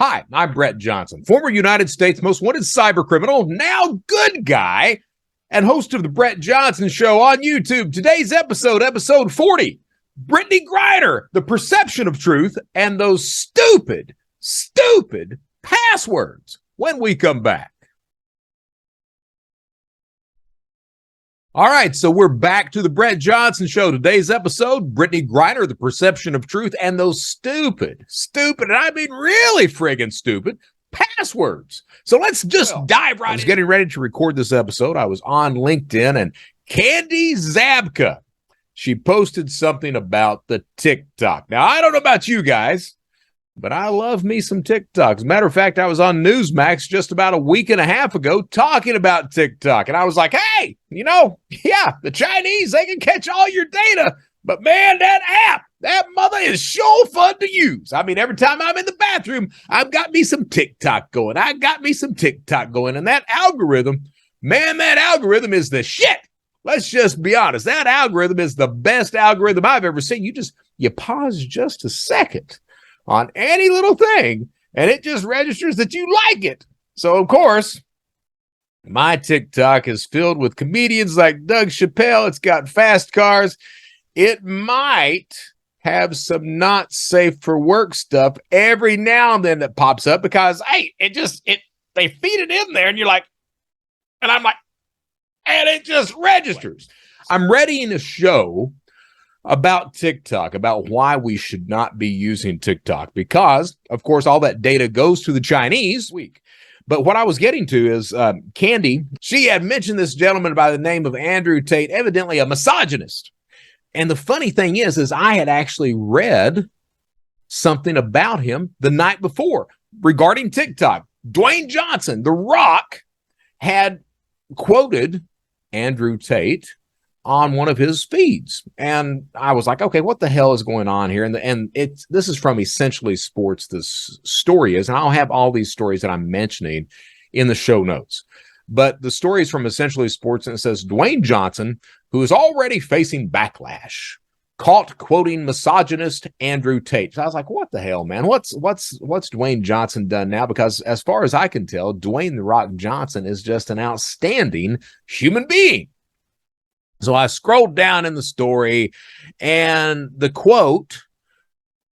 Hi, I'm Brett Johnson, former United States most wanted cyber criminal, now good guy, and host of the Brett Johnson Show on YouTube. Today's episode 40, Britney Griner, the perception of truth, and those stupid passwords when we come back. All right, so we're back to the Brett Johnson Show. Today's episode, Britney Griner, the perception of truth, and those stupid, and I mean really friggin' stupid, passwords. So let's just dive right in. I was getting ready to record this episode. I was on LinkedIn, and Candy Zabka, she posted something about the TikTok. Now, I don't know about you guys, but I love me some TikTok. As a matter of fact, I was on Newsmax just about a week and a half ago talking about TikTok. And I was like, hey, the Chinese, they can catch all your data. But man, that app, that mother is sure fun to use. I mean, every time I'm in the bathroom, I've got me some TikTok going. And that algorithm, man, that algorithm is the shit. Let's just be honest. That algorithm is the best algorithm I've ever seen. You pause just a second on any little thing, and it just registers that you like it. So, of course, my TikTok is filled with comedians like Doug Chappelle. It's got fast cars. It might have some not safe for work stuff every now and then that pops up because, hey, they feed it in there, and you're like, and I'm like, and it just registers. I'm readying a show about TikTok, about why we should not be using TikTok, because, of course, all that data goes to the Chinese. But what I was getting to is Candy, she had mentioned this gentleman by the name of Andrew Tate, evidently a misogynist. And the funny thing is I had actually read something about him the night before regarding TikTok. Dwayne Johnson, The Rock, had quoted Andrew Tate on one of his feeds. And I was like, okay, what the hell is going on here? And this is from Essentially Sports, this story is, and I'll have all these stories that I'm mentioning in the show notes. But the story is from Essentially Sports, and it says, Dwayne Johnson, who is already facing backlash, caught quoting misogynist Andrew Tate. So I was like, what the hell, man? What's Dwayne Johnson done now? Because as far as I can tell, Dwayne "The Rock" Johnson is just an outstanding human being. So I scrolled down in the story, and the quote,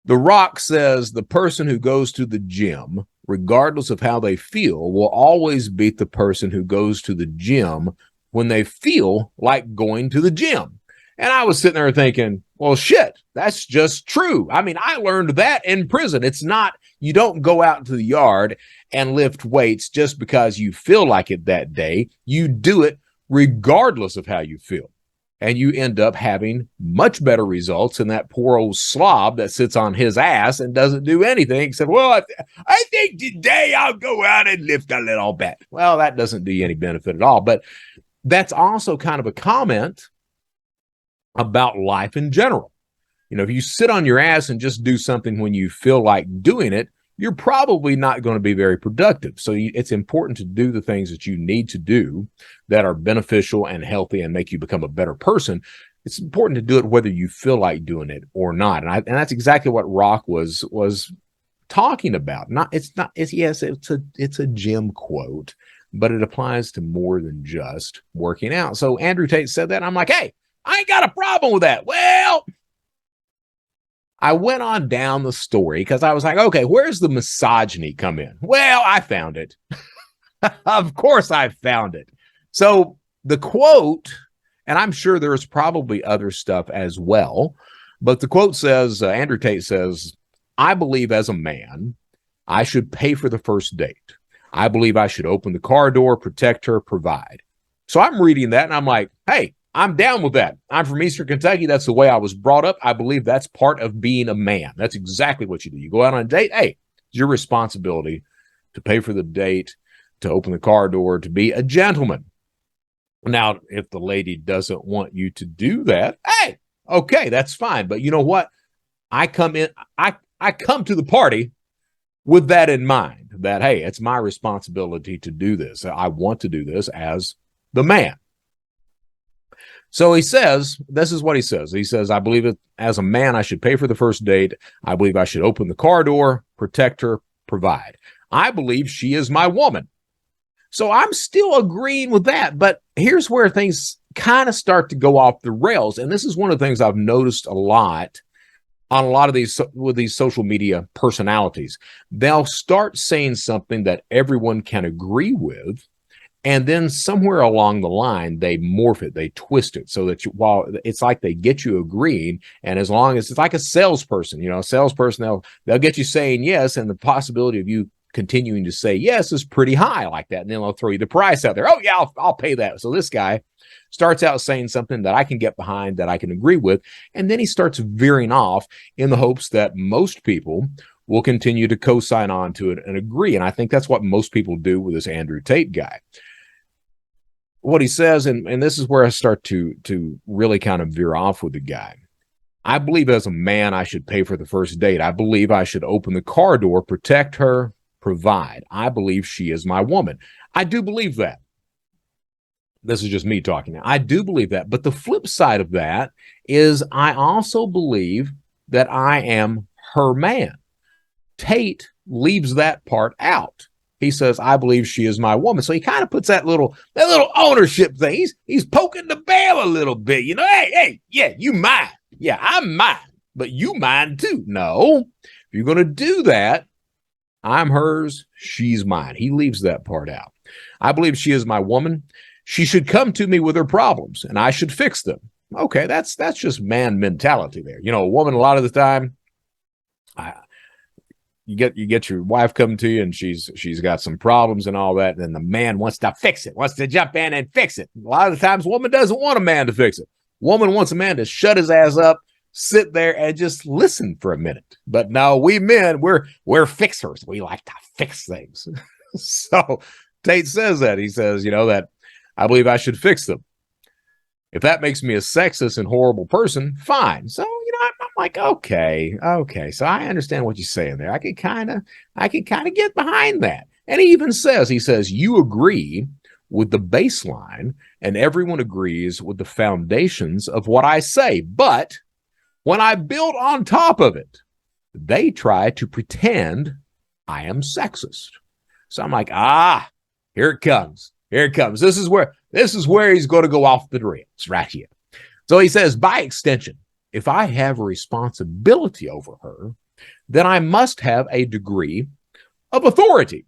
The Rock says, the person who goes to the gym, regardless of how they feel, will always beat the person who goes to the gym when they feel like going to the gym. And I was sitting there thinking, well, shit, that's just true. I mean, I learned that in prison. It's not, you don't go out into the yard and lift weights just because you feel like it that day. You do it regardless of how you feel. And you end up having much better results than that poor old slob that sits on his ass and doesn't do anything except, well, I think today I'll go out and lift a little bit. Well, that doesn't do you any benefit at all. But that's also kind of a comment about life in general. If you sit on your ass and just do something when you feel like doing it, you're probably not going to be very productive. So it's important to do the things that you need to do that are beneficial and healthy and make you become a better person. It's important to do it whether you feel like doing it or not. And that's exactly what Rock was talking about. It's a gym quote, but it applies to more than just working out. So Andrew Tate said that, and I'm like, hey, I ain't got a problem with that. Well, I went on down the story because I was like, okay, where's the misogyny come in? Well, I found it. Of course I found it. So the quote, and I'm sure there's probably other stuff as well, but the quote says, Andrew Tate says, I believe as a man, I should pay for the first date. I believe I should open the car door, protect her, provide. So I'm reading that and I'm like, hey, I'm down with that. I'm from Eastern Kentucky. That's the way I was brought up. I believe that's part of being a man. That's exactly what you do. You go out on a date. Hey, it's your responsibility to pay for the date, to open the car door, to be a gentleman. Now, if the lady doesn't want you to do that, hey, okay, that's fine. But you know what? I come to the party with that in mind, that, hey, it's my responsibility to do this. I want to do this as the man. So he says, this is what he says. He says, I believe it as a man, I should pay for the first date. I believe I should open the car door, protect her, provide. I believe she is my woman. So I'm still agreeing with that. But here's where things kind of start to go off the rails. And this is one of the things I've noticed a lot on a lot of these with these social media personalities. They'll start saying something that everyone can agree with, and then somewhere along the line they morph it, they twist it so that while it's like they get you agreeing, and as long as it's like a salesperson, a salesperson, they'll get you saying yes, and the possibility of you continuing to say yes is pretty high like that, and then they'll throw you the price out there. Oh yeah, I'll pay that. So this guy starts out saying something that I can get behind, that I can agree with, and then he starts veering off in the hopes that most people will continue to co-sign on to it and agree. And I think that's what most people do with this Andrew Tate guy. What he says, and this is where I start to really kind of veer off with the guy. I believe as a man, I should pay for the first date. I believe I should open the car door, protect her, provide. I believe she is my woman. I do believe that. This is just me talking now. I do believe that. But the flip side of that is I also believe that I am her man. Tate leaves that part out. He says, I believe she is my woman. So he kind of puts that little ownership thing. He's poking the bear a little bit. Hey, yeah, you mine. Yeah, I'm mine, but you mine too. No, if you're going to do that, I'm hers, she's mine. He leaves that part out. I believe she is my woman. She should come to me with her problems, and I should fix them. Okay, that's just man mentality there. A woman, a lot of the time, you get your wife come to you, and she's got some problems and all that, and then the man wants to fix it, wants to jump in and fix it. A lot of the times, woman doesn't want a man to fix it. Woman wants a man to shut his ass up, sit there, and just listen for a minute. But no, we men, we're fixers. We like to fix things. So Tate says that. He says, that I believe I should fix them. If that makes me a sexist and horrible person, fine. So, I'm like, okay. So I understand what you're saying there. I can kind of get behind that. And he even says, you agree with the baseline, and everyone agrees with the foundations of what I say. But when I build on top of it, they try to pretend I am sexist. So I'm like, here it comes. Here it comes. This is where he's going to go off the rails right here. So he says, by extension, if I have a responsibility over her, then I must have a degree of authority.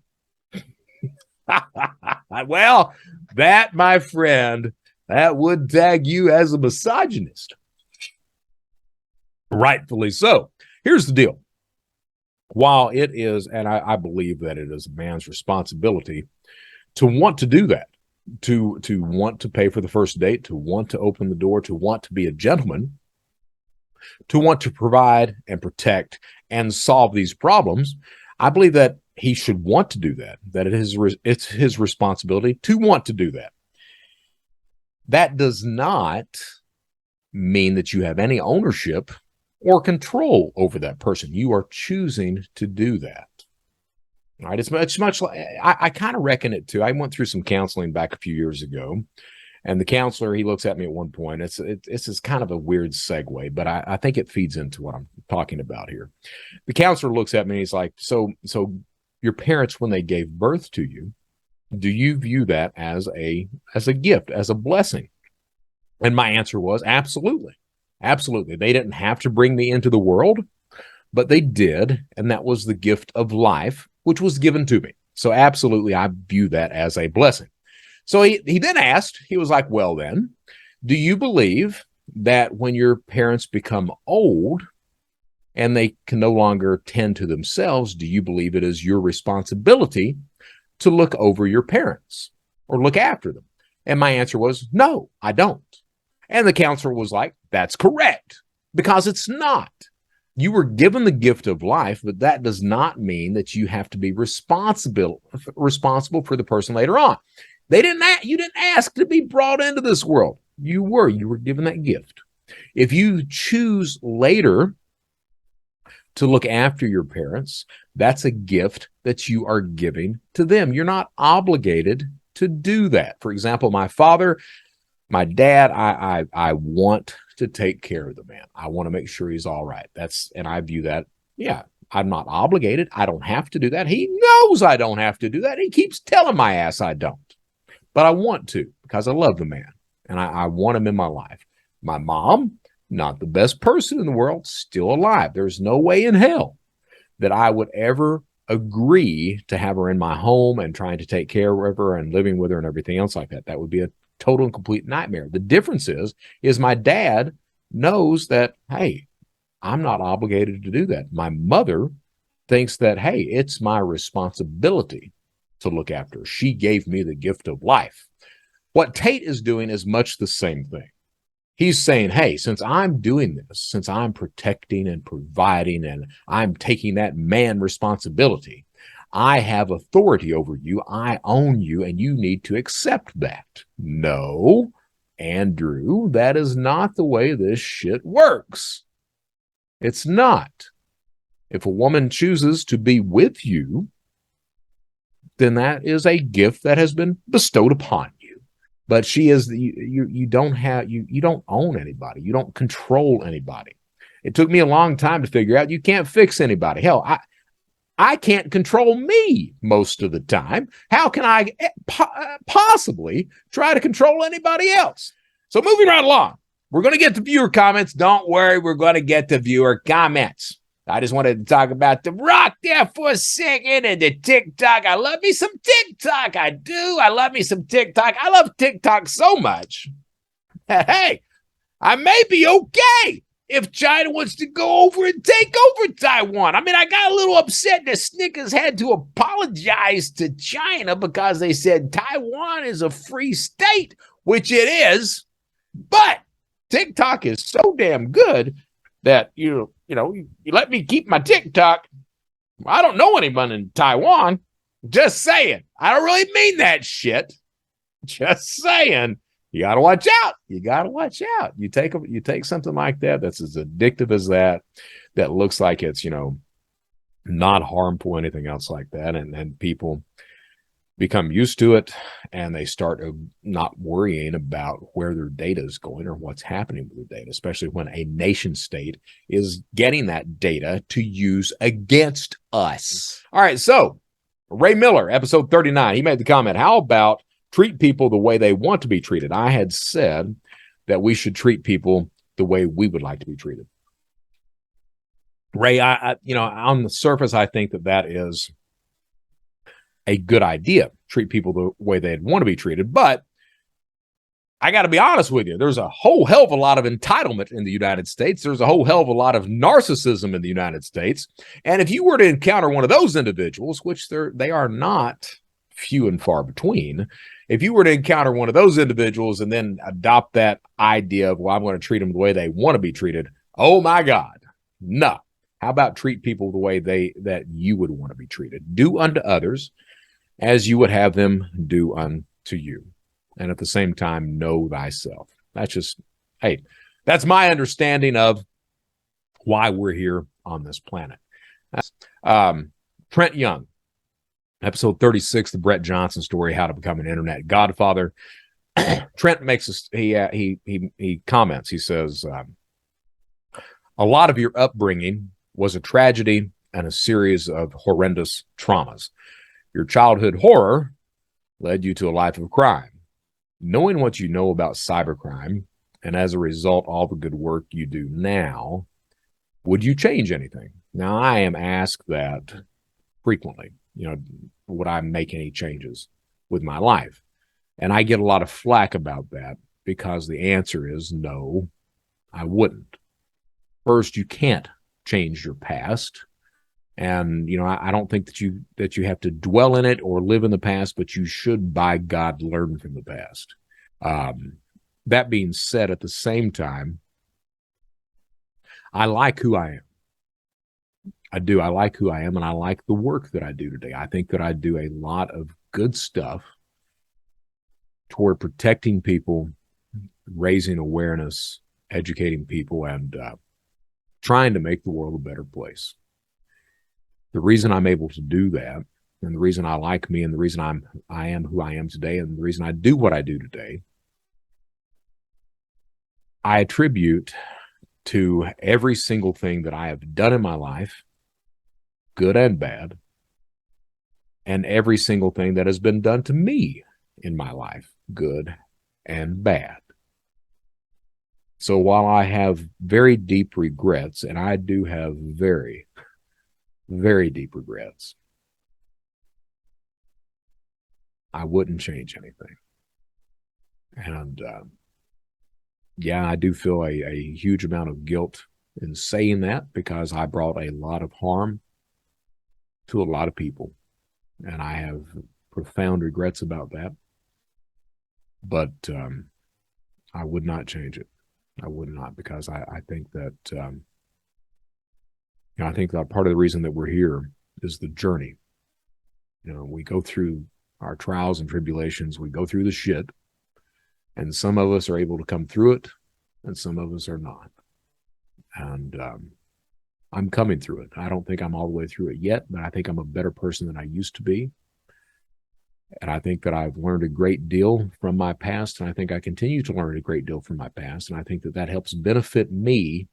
Well, that, my friend, that would tag you as a misogynist. Rightfully so. Here's the deal. While it is, and I believe that it is a man's responsibility to want to do that, to want to pay for the first date, to want to open the door, to want to be a gentleman, to want to provide and protect and solve these problems, I believe that he should want to do that, that it's his responsibility to want to do that. That does not mean that you have any ownership or control over that person. You are choosing to do that. All right, it's much like, I kind of reckon it too. I went through some counseling back a few years ago, and the counselor, he looks at me at one point. It's kind of a weird segue, but I think it feeds into what I'm talking about here. The counselor looks at me and he's like, so your parents, when they gave birth to you, do you view that as a gift, as a blessing? And my answer was absolutely. Absolutely. They didn't have to bring me into the world, but they did. And that was the gift of life, which was given to me. So absolutely, I view that as a blessing. So he then asked, he was like, well then, do you believe that when your parents become old and they can no longer tend to themselves, do you believe it is your responsibility to look over your parents or look after them? And my answer was, no, I don't. And the counselor was like, that's correct, because it's not. You were given the gift of life, but that does not mean that you have to be responsible for the person later on. You didn't ask to be brought into this world. You were given that gift. If you choose later to look after your parents, that's a gift that you are giving to them. You're not obligated to do that. For example, my father, my dad, I want to take care of the man. I want to make sure he's all right. And I view that, yeah, I'm not obligated. I don't have to do that. He knows I don't have to do that. He keeps telling my ass I don't. But I want to because I love the man and I want him in my life. My mom, not the best person in the world, still alive. There's no way in hell that I would ever agree to have her in my home and trying to take care of her and living with her and everything else like that. That would be a total and complete nightmare. The difference is my dad knows that, hey, I'm not obligated to do that. My mother thinks that, hey, it's my responsibility to look after her. She gave me the gift of life. What Tate is doing is much the same thing. He's saying, hey, since I'm doing this, since I'm protecting and providing and I'm taking that man responsibility, I have authority over you. I own you, and you need to accept that. No, Andrew, that is not the way this shit works. It's not. If a woman chooses to be with you, then that is a gift that has been bestowed upon you. But she is you don't own anybody. You don't control anybody. It took me a long time to figure out you can't fix anybody. Hell, I can't control me most of the time. How can I possibly try to control anybody else? So moving right along, we're going to get to viewer comments. Don't worry, we're going to get to viewer comments. I just wanted to talk about The Rock there for a second and the TikTok. I love me some TikTok. I do. I love me some TikTok. I love TikTok so much. Hey, I may be okay if China wants to go over and take over Taiwan. I mean, I got a little upset that Snickers had to apologize to China because they said Taiwan is a free state, which it is. But TikTok is so damn good that you let me keep my TikTok. I don't know anyone in Taiwan. Just saying. I don't really mean that shit. Just saying. You got to watch out. You got to watch out. You take something like that that's as addictive as that looks like it's, not harmful, anything else like that. And people become used to it and they start not worrying about where their data is going or what's happening with their data, especially when a nation state is getting that data to use against us. All right. So Ray Miller, episode 39, he made the comment, how about treat people the way they want to be treated? I had said that we should treat people the way we would like to be treated. Ray, I on the surface, I think that is a good idea. Treat people the way they'd want to be treated. But I got to be honest with you. There's a whole hell of a lot of entitlement in the United States. There's a whole hell of a lot of narcissism in the United States. And if you were to encounter one of those individuals, which they are not few and far between, if you were to encounter one of those individuals and then adopt that idea of, well, I'm going to treat them the way they want to be treated, oh my God, no. How about treat people the way that you would want to be treated? Do unto others as you would have them do unto you. And at the same time, know thyself. That's my understanding of why we're here on this planet. Trent Young, episode 36, the Brett Johnson story, how to become an internet godfather. Trent makes he comments, he says, a lot of your upbringing was a tragedy and a series of horrendous traumas. Your childhood horror led you to a life of crime. Knowing what you know about cybercrime, and as a result, all the good work you do now, would you change anything? Now, I am asked that frequently. Would I make any changes with my life? And I get a lot of flack about that because the answer is no, I wouldn't. First, you can't change your past. And, I don't think that you have to dwell in it or live in the past, but you should, by God, learn from the past. That being said, at the same time, I like who I am. I do. I like who I am, and I like the work that I do today. I think that I do a lot of good stuff toward protecting people, raising awareness, educating people, and trying to make the world a better place. The reason I'm able to do that, and the reason I like me, and the reason I am who I am today, and the reason I do what I do today, I attribute to every single thing that I have done in my life good and bad, and every single thing that has been done to me in my life, good and bad. So while I have very deep regrets, and I do have very, very deep regrets, I wouldn't change anything. And yeah, I do feel a huge amount of guilt in saying that because I brought a lot of harm to a lot of people. And I have profound regrets about that. But I would not change it. I would not, because I think that I think that part of the reason that we're here is the journey. We go through our trials and tribulations. We go through the shit, and some of us are able to come through it, and some of us are not. And I'm coming through it. I don't think I'm all the way through it yet, but I think I'm a better person than I used to be. And I think that I've learned a great deal from my past, and I think I continue to learn a great deal from my past. And I think that that helps benefit me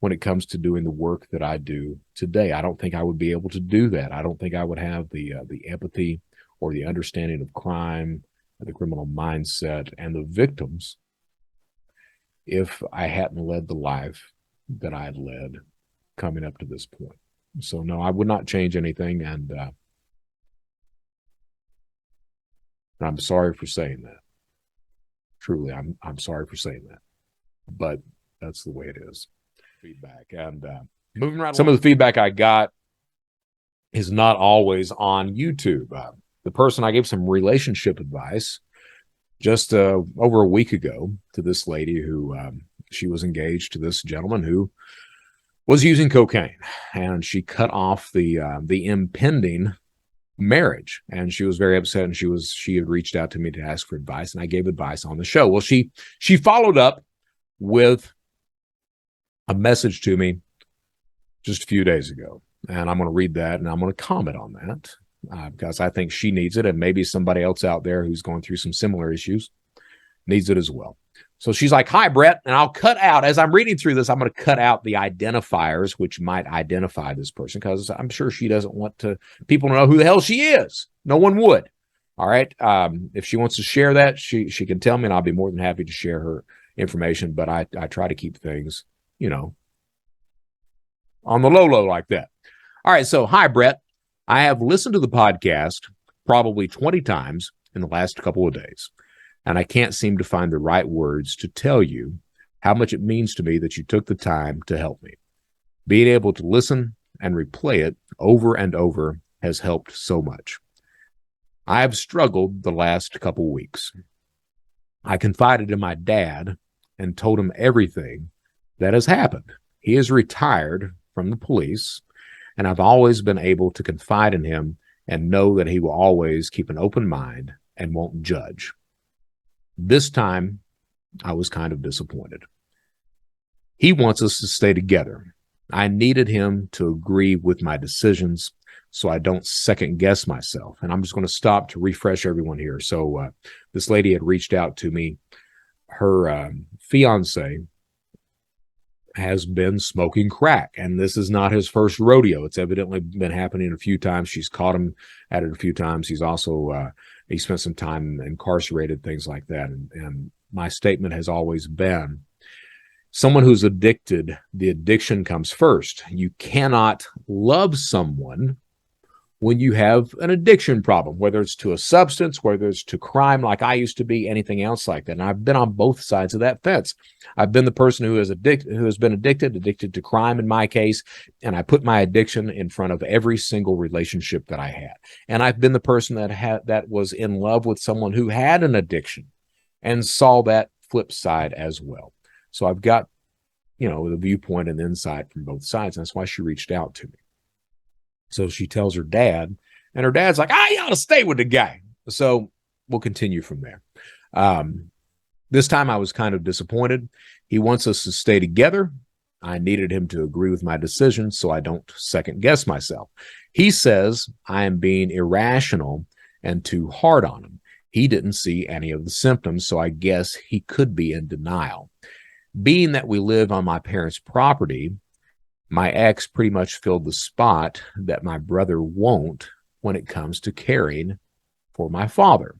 when it comes to doing the work that I do today. I don't think I would be able to do that. I don't think I would have the empathy or the understanding of crime, the criminal mindset, and the victims if I hadn't led the life that I had led coming up to this point. So no, I would not change anything, and I'm sorry for saying that. Truly, I'm sorry for saying that, but that's the way it is. Feedback, and moving right. Some of the feedback I got is not always on YouTube. The person I gave some relationship advice just over a week ago to this lady who she was engaged to this gentleman who was using cocaine, and she cut off the impending marriage, and she was very upset, and she had reached out to me to ask for advice, and I gave advice on the show. Well, she followed up with a message to me just a few days ago, and I'm going to read that, and I'm going to comment on that because I think she needs it, and maybe somebody else out there who's going through some similar issues needs it as well. So she's like, "Hi, Brett," and I'll cut out, as I'm reading through this, I'm going to cut out the identifiers which might identify this person, because I'm sure she doesn't want people to know who the hell she is. No one would. All right. If she wants to share that, she can tell me, and I'll be more than happy to share her information. But I try to keep things, on the low like that. All right. So, hi, Brett. I have listened to the podcast probably 20 times in the last couple of days, and I can't seem to find the right words to tell you how much it means to me that you took the time to help me. Being able to listen and replay it over and over has helped so much. I have struggled the last couple weeks. I confided in my dad and told him everything that has happened. He is retired from the police, and I've always been able to confide in him and know that he will always keep an open mind and won't judge. This time, I was kind of disappointed. He wants us to stay together. I needed him to agree with my decisions so I don't second guess myself. And I'm just going to stop to refresh everyone here. So this lady had reached out to me. Her fiance has been smoking crack, and this is not his first rodeo. It's evidently been happening a few times. She's caught him at it a few times. He's also he spent some time incarcerated, things like that. And my statement has always been, someone who's addicted, the addiction comes first. You cannot love someone when you have an addiction problem, whether it's to a substance, whether it's to crime like I used to be, anything else like that. And I've been on both sides of that fence. I've been the person who has been addicted to crime in my case, and I put my addiction in front of every single relationship that I had. And I've been the person that was in love with someone who had an addiction and saw that flip side as well. So I've got, the viewpoint and insight from both sides. And that's why she reached out to me. So she tells her dad, and her dad's like, you ought to stay with the guy. So we'll continue from there. This time I was kind of disappointed. He wants us to stay together. I needed him to agree with my decision so I don't second guess myself. He says I am being irrational and too hard on him. He didn't see any of the symptoms, so I guess he could be in denial. Being that we live on my parents' property, My ex pretty much filled the spot that my brother won't when it comes to caring for my father.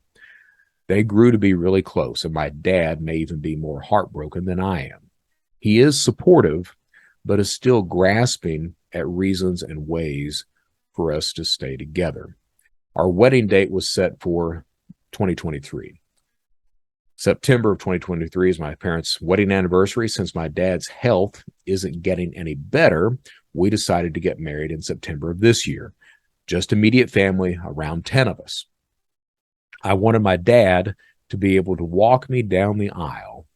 They grew to be really close, and my dad may even be more heartbroken than I am. He is supportive, but is still grasping at reasons and ways for us to stay together. Our wedding date was set for 2023. September of 2023 is my parents' wedding anniversary. Since my dad's health isn't getting any better, we decided to get married in September of this year. Just immediate family, around 10 of us. I wanted my dad to be able to walk me down the aisle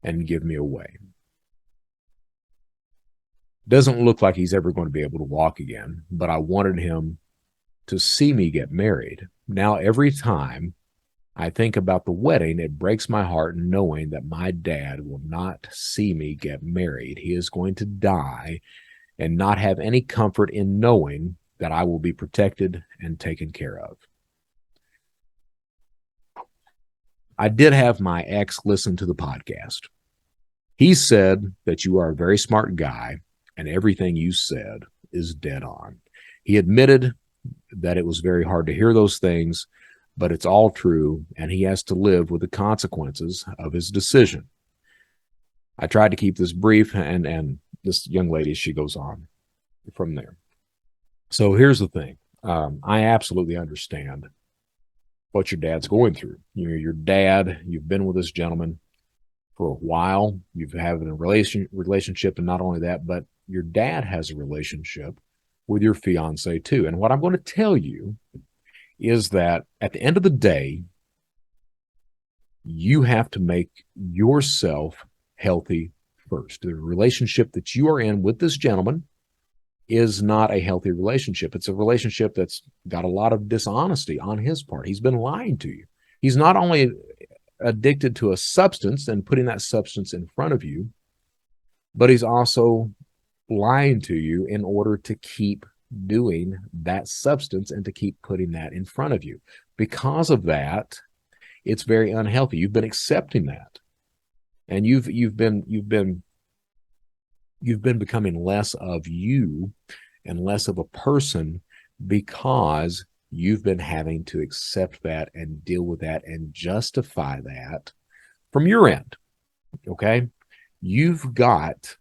and give me away. Doesn't look like he's ever going to be able to walk again, but I wanted him to see me get married. Now, every time I think about the wedding, it breaks my heart knowing that my dad will not see me get married. He is going to die and not have any comfort in knowing that I will be protected and taken care of. I did have my ex listen to the podcast. He said that you are a very smart guy and everything you said is dead on. He admitted that it was very hard to hear those things, but it's all true, and he has to live with the consequences of his decision. I tried to keep this brief, and this young lady, she goes on from there. So here's the thing. I absolutely understand what your dad's going through. Your dad, you've been with this gentleman for a while. You've had a relationship, and not only that, but your dad has a relationship with your fiance too. And what I'm going to tell you is that at the end of the day, you have to make yourself healthy first. The relationship that you are in with this gentleman is not a healthy relationship. It's a relationship that's got a lot of dishonesty on his part. He's been lying to you. He's not only addicted to a substance and putting that substance in front of you, but he's also lying to you in order to keep doing that substance and to keep putting that in front of you. Because of that, it's very unhealthy. You've been accepting that, and you've been becoming less of you and less of a person because you've been having to accept that and deal with that and justify that from your end. Okay, you got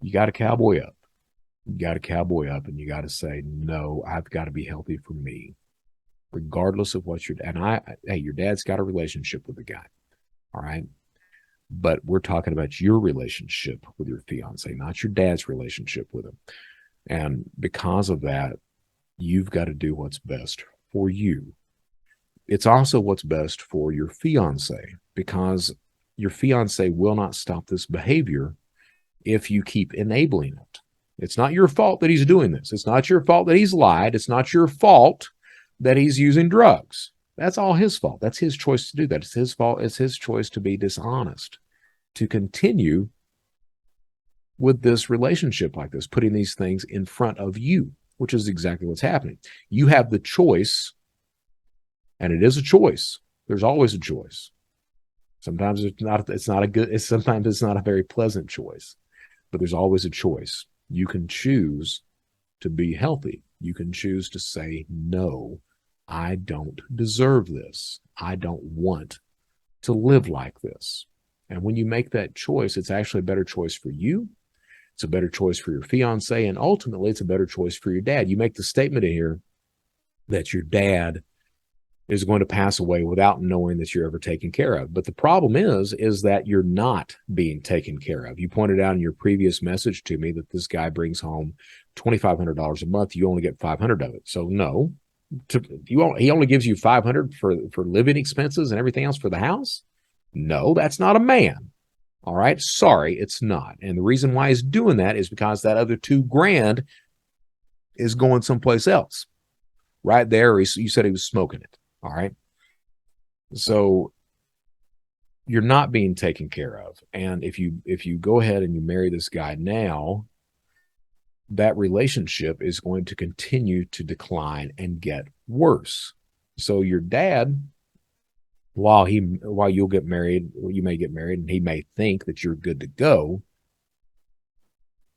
to cowboy up. You got to cowboy up, and you got to say, no, I've got to be healthy for me, regardless of what hey, your dad's got a relationship with the guy. All right. But we're talking about your relationship with your fiance, not your dad's relationship with him. And because of that, you've got to do what's best for you. It's also what's best for your fiance, because your fiance will not stop this behavior if you keep enabling it. It's not your fault that he's doing this. It's not your fault that he's lied. It's not your fault that he's using drugs. That's all his fault. That's his choice to do that. It's his fault. It's his choice to be dishonest, to continue with this relationship like this, putting these things in front of you, which is exactly what's happening. You have the choice, and it is a choice. There's always a choice. Sometimes sometimes it's not a very pleasant choice, but there's always a choice. You can choose to be healthy. You can choose to say, no, I don't deserve this. I don't want to live like this. And when you make that choice, it's actually a better choice for you. It's a better choice for your fiance. And ultimately, it's a better choice for your dad. You make the statement in here that your dad is going to pass away without knowing that you're ever taken care of. But the problem is that you're not being taken care of. You pointed out in your previous message to me that this guy brings home $2,500 a month. You only get $500 of it. So no, he only gives you $500 for living expenses and everything else for the house. No, that's not a man. All right. Sorry, it's not. And the reason why he's doing that is because that other $2,000 is going someplace else. Right there, you said he was smoking it. All right. So you're not being taken care of. And if you go ahead and you marry this guy now, that relationship is going to continue to decline and get worse. So your dad, while you'll get married, you may get married, and he may think that you're good to go,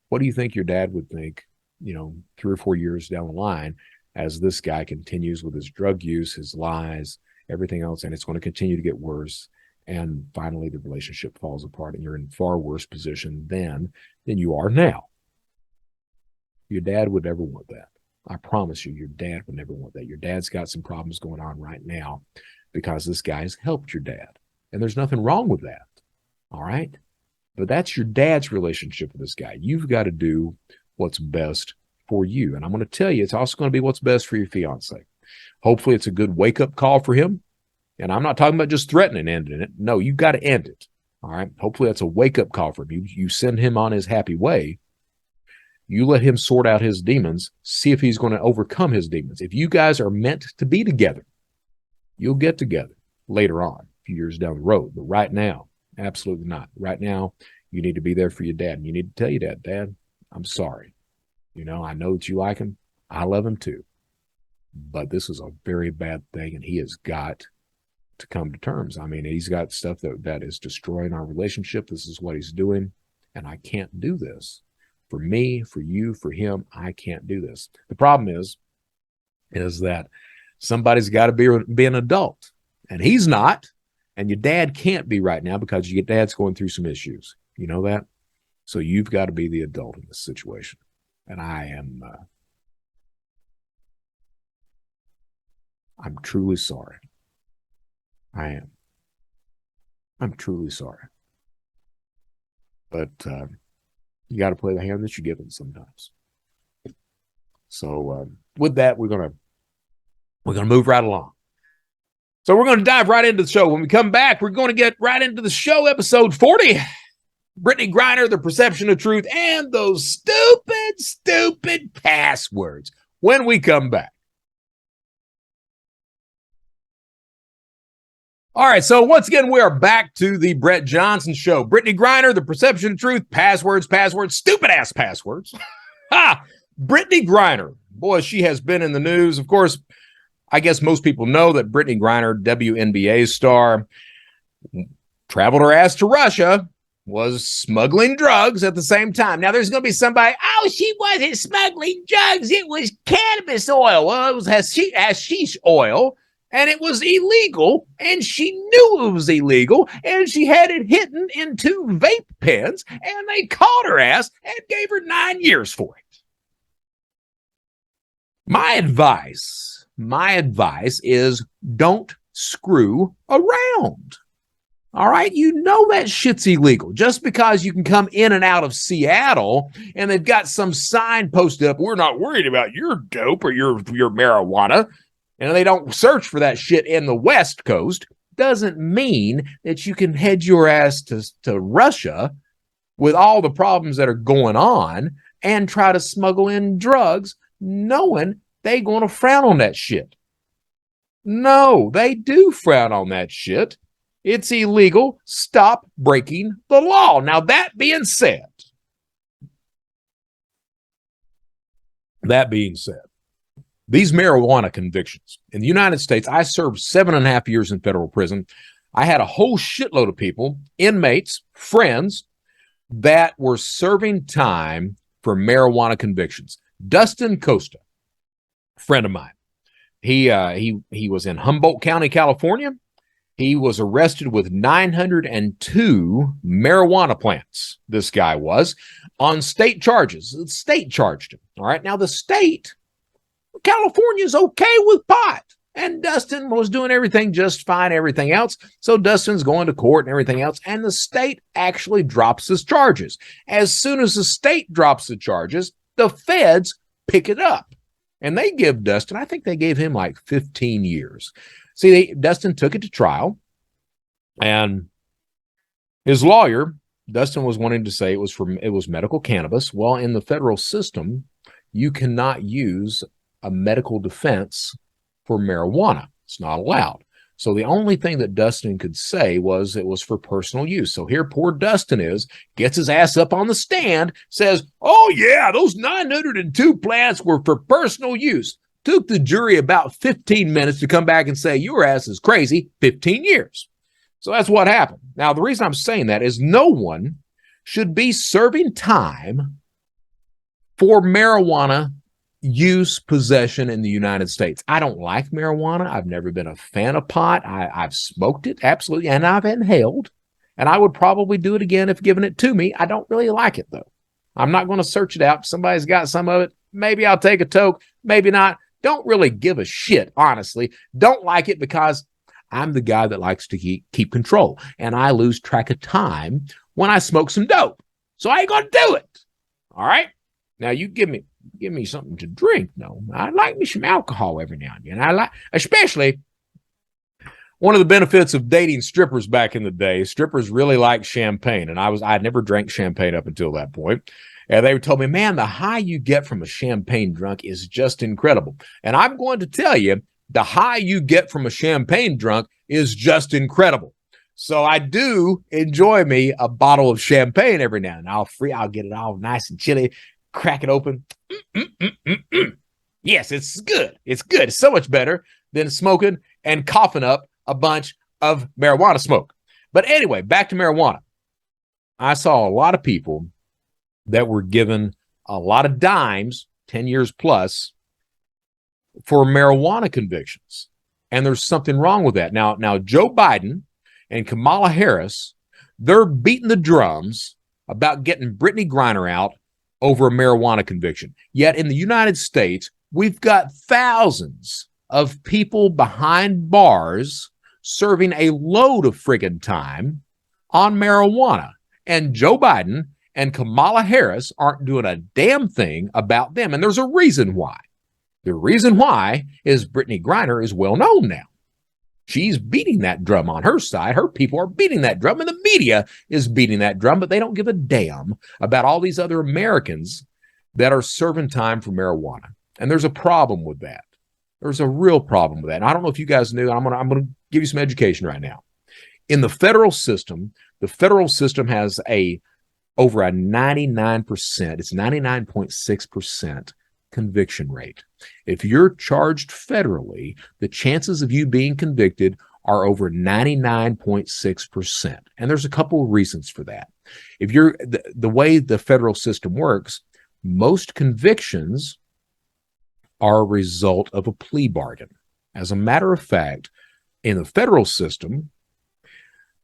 What do you think your dad would think, 3 or 4 years down the line as this guy continues with his drug use, his lies, everything else, and it's going to continue to get worse. And finally, the relationship falls apart and you're in far worse position than you are now. Your dad would never want that. I promise you, your dad would never want that. Your dad's got some problems going on right now because this guy's helped your dad. And there's nothing wrong with that. All right? But that's your dad's relationship with this guy. You've got to do what's best for you. And I'm going to tell you, it's also going to be what's best for your fiance. Hopefully it's a good wake-up call for him. And I'm not talking about just threatening ending it. No, you've got to end it. All right? Hopefully that's a wake-up call for him. You send him on his happy way. You let him sort out his demons, see if he's going to overcome his demons. If you guys are meant to be together, you'll get together later on, a few years down the road. But right now, absolutely not. Right now, you need to be there for your dad. And you need to tell your dad, Dad, I'm sorry. I know that you like him. I love him too. But this is a very bad thing, and he has got to come to terms. I mean, he's got stuff that is destroying our relationship. This is what he's doing, and I can't do this. For me, for you, for him, I can't do this. The problem is that somebody's got to be an adult, and he's not, and your dad can't be right now because your dad's going through some issues. You know that? So you've got to be the adult in this situation. And I'm truly sorry. I am. I'm truly sorry. But you got to play the hand that you're given sometimes. So with that, we're gonna move right along. So we're going to dive right into the show. When we come back, we're going to get right into the show, episode 40. Britney Griner, the perception of truth, and those stupid passwords. When we come back. All right, so once again, we are back to the Brett Johnson Show. Britney Griner, the perception of truth, passwords, stupid-ass passwords. Ha! Britney Griner. Boy, she has been in the news. Of course, I guess most people know that Britney Griner, WNBA star, traveled her ass to Russia, was smuggling drugs at the same time. Now, there's going to be somebody, oh, she wasn't smuggling drugs. It was cannabis oil. Well, it was hashish oil. And it was illegal, and she knew it was illegal, and she had it hidden in 2 vape pens, and they caught her ass and gave her 9 years for it. My advice is don't screw around. All right? You know that shit's illegal. Just because you can come in and out of Seattle, and they've got some sign posted up, we're not worried about your dope or your marijuana, and they don't search for that shit in the West Coast, doesn't mean that you can head your ass to Russia with all the problems that are going on and try to smuggle in drugs knowing they're going to frown on that shit. No, they do frown on that shit. It's illegal. Stop breaking the law. Now, that being said, these marijuana convictions in the United States, I served 7.5 years in federal prison. I had a whole shitload of people, inmates, friends, that were serving time for marijuana convictions. Dustin Costa, a friend of mine, he was in Humboldt County, California. He was arrested with 902 marijuana plants. This guy was on state charges. The state charged him. All right. Now, the state, California's okay with pot. And Dustin was doing everything just fine, everything else. So Dustin's going to court and everything else. And the state actually drops his charges. As soon as the state drops the charges, the feds pick it up. And they give Dustin, I think they gave him like 15 years. See, Dustin took it to trial. And his lawyer, Dustin, was wanting to say it was medical cannabis. Well, in the federal system, you cannot use a medical defense for marijuana. It's not allowed. So the only thing that Dustin could say was it was for personal use. So here poor Dustin gets his ass up on the stand, says, oh yeah, those 902 plants were for personal use. Took the jury about 15 minutes to come back and say, your ass is crazy, 15 years. So that's what happened. Now, the reason I'm saying that is no one should be serving time for marijuana use, possession in the United States. I don't like marijuana. I've never been a fan of pot. I've smoked it, absolutely, and I've inhaled, and I would probably do it again if given it to me. I don't really like it, though. I'm not going to search it out. If somebody's got some of it, maybe I'll take a toke, maybe not. Don't really give a shit, honestly. Don't like it because I'm the guy that likes to keep control, and I lose track of time when I smoke some dope. So I ain't going to do it. All right? Now, you give me something to drink. No, I like me some alcohol every now and then. I like, especially one of the benefits of dating strippers back in the day. Strippers really like champagne, and I'd never drank champagne up until that point. And they told me, man, the high you get from a champagne drunk is just incredible. And I'm going to tell you, the high you get from a champagne drunk is just incredible. So I do enjoy me a bottle of champagne every now and then. I'll get it all nice and chilly, crack it open. Yes, it's good. It's good. It's so much better than smoking and coughing up a bunch of marijuana smoke. But anyway, back to marijuana. I saw a lot of people that were given a lot of dimes, 10 years plus, for marijuana convictions. And there's something wrong with that. Now Joe Biden and Kamala Harris, they're beating the drums about getting Britney Griner out over a marijuana conviction. Yet in the United States, we've got thousands of people behind bars serving a load of friggin' time on marijuana. And Joe Biden and Kamala Harris aren't doing a damn thing about them. And there's a reason why. The reason why is Britney Griner is well known now. She's beating that drum on her side. Her people are beating that drum, and the media is beating that drum, but they don't give a damn about all these other Americans that are serving time for marijuana. And there's a problem with that. There's a real problem with that. And I don't know if you guys knew, and I'm going to give you some education right now. In the federal system has over a 99%, it's 99.6% conviction rate. If you're charged federally, the chances of you being convicted are over 99.6%. And there's a couple of reasons for that. If you're the way the federal system works, most convictions are a result of a plea bargain. As a matter of fact, in the federal system,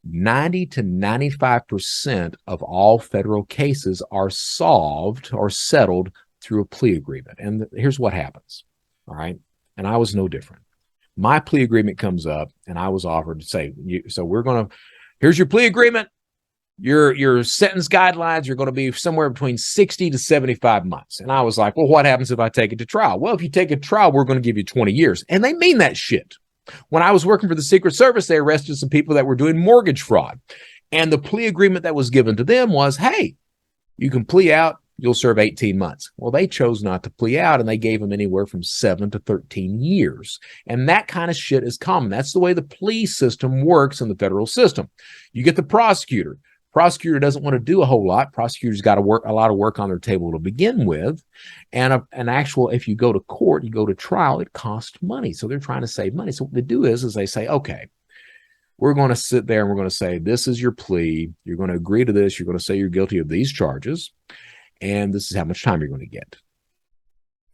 90 to 95% of all federal cases are solved or settled through a plea agreement. And here's what happens. All right. And I was no different. My plea agreement comes up and I was offered to say, here's your plea agreement. Your sentence guidelines are going to be somewhere between 60 to 75 months. And I was like, well, what happens if I take it to trial? Well, if you take it to trial, we're going to give you 20 years. And they mean that shit. When I was working for the Secret Service, they arrested some people that were doing mortgage fraud. And the plea agreement that was given to them was, hey, you can plea out, you'll serve 18 months. Well, they chose not to plea out, and they gave them anywhere from 7 to 13 years. And that kind of shit is common. That's the way the plea system works in the federal system. You get the prosecutor. Prosecutor doesn't want to do a whole lot. Prosecutors got to work a lot of work on their table to begin with. And if you go to court, you go to trial, it costs money. So they're trying to save money. So what they do is they say, okay, we're going to sit there and we're going to say, this is your plea. You're going to agree to this. You're going to say you're guilty of these charges. And this is how much time you're going to get.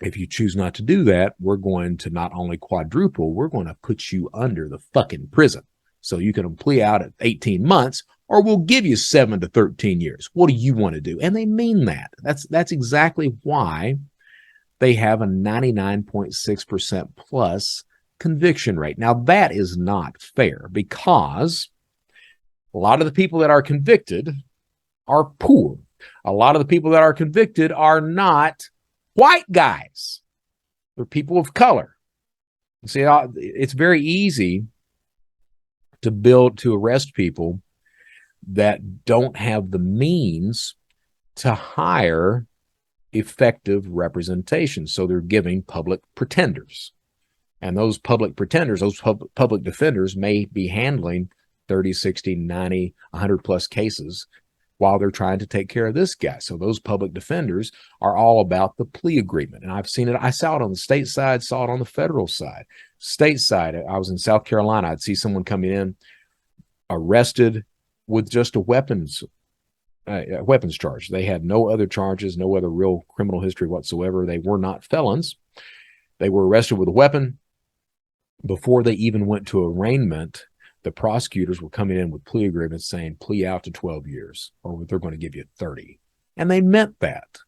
If you choose not to do that, we're going to not only quadruple, we're going to put you under the fucking prison. So you can plea out at 18 months, or we'll give you 7 to 13 years. What do you want to do? And they mean that. That's exactly why they have a 99.6% plus conviction rate. Now, that is not fair because a lot of the people that are convicted are poor. A lot of the people that are convicted are not white guys. They're people of color. See, it's very easy to arrest people that don't have the means to hire effective representation. So they're giving public pretenders. And those public pretenders, those public defenders may be handling 30, 60, 90, 100 plus cases while they're trying to take care of this guy. So those public defenders are all about the plea agreement. And I've seen it. I saw it on the state side, saw it on the federal side. State side, I was in South Carolina. I'd see someone coming in arrested with just a weapons weapons charge. They had no other charges, no other real criminal history whatsoever. They were not felons. They were arrested with a weapon. Before they even went to arraignment, the prosecutors were coming in with plea agreements saying plea out to 12 years or they're going to give you 30. And they meant that.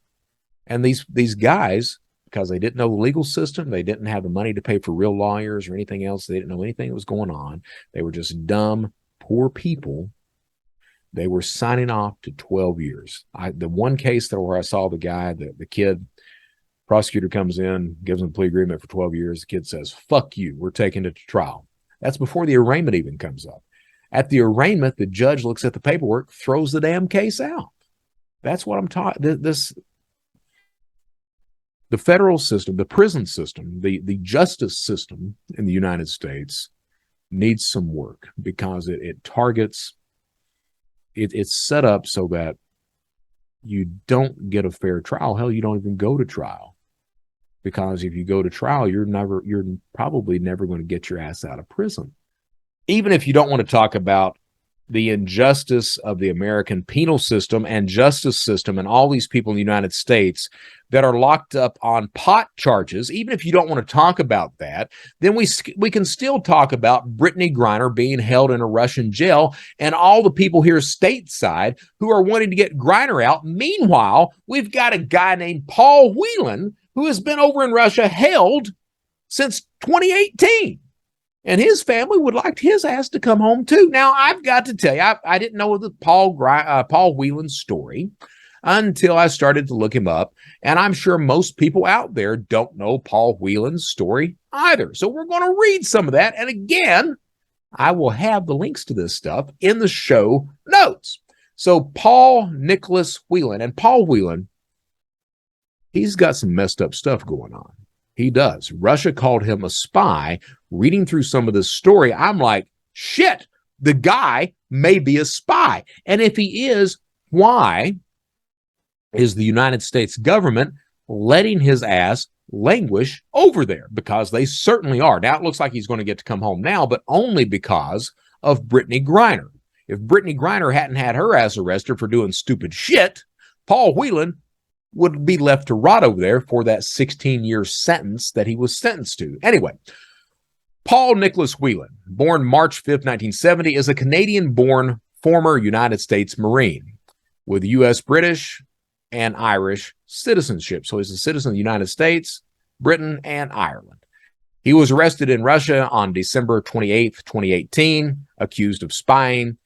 And these guys, because they didn't know the legal system, they didn't have the money to pay for real lawyers or anything else, they didn't know anything that was going on. They were just dumb, poor people. They were signing off to 12 years. The one case where I saw the guy, the kid, prosecutor comes in, gives him a plea agreement for 12 years. The kid says, fuck you, we're taking it to trial. That's before the arraignment even comes up. At the arraignment, the judge looks at the paperwork, throws the damn case out. That's what I'm talking. The federal system, the prison system, the justice system in the United States needs some work because it targets, it's set up so that you don't get a fair trial. Hell, you don't even go to trial. Because if you go to trial, you're probably never going to get your ass out of prison. Even if you don't want to talk about the injustice of the American penal system and justice system and all these people in the United States that are locked up on pot charges, even if you don't want to talk about that, then we can still talk about Britney Griner being held in a Russian jail and all the people here stateside who are wanting to get Griner out. Meanwhile, we've got a guy named Paul Whelan who has been over in Russia held since 2018. And his family would like his ass to come home too. Now, I've got to tell you, I didn't know the Paul Whelan's story until I started to look him up. And I'm sure most people out there don't know Paul Whelan's story either. So we're going to read some of that. And again, I will have the links to this stuff in the show notes. So Paul Nicholas Whelan, and Paul Whelan, he's got some messed up stuff going on. He does. Russia called him a spy. Reading through some of this story, I'm like, shit, the guy may be a spy. And if he is, why is the United States government letting his ass languish over there? Because they certainly are. Now, it looks like he's going to get to come home now, but only because of Britney Griner. If Britney Griner hadn't had her ass arrested for doing stupid shit, Paul Whelan would be left to rot over there for that 16-year sentence that he was sentenced to. Anyway, Paul Nicholas Whelan, born March 5th, 1970, is a Canadian-born former United States Marine with U.S., British, and Irish citizenship. So he's a citizen of the United States, Britain, and Ireland. He was arrested in Russia on December 28th, 2018, accused of spying.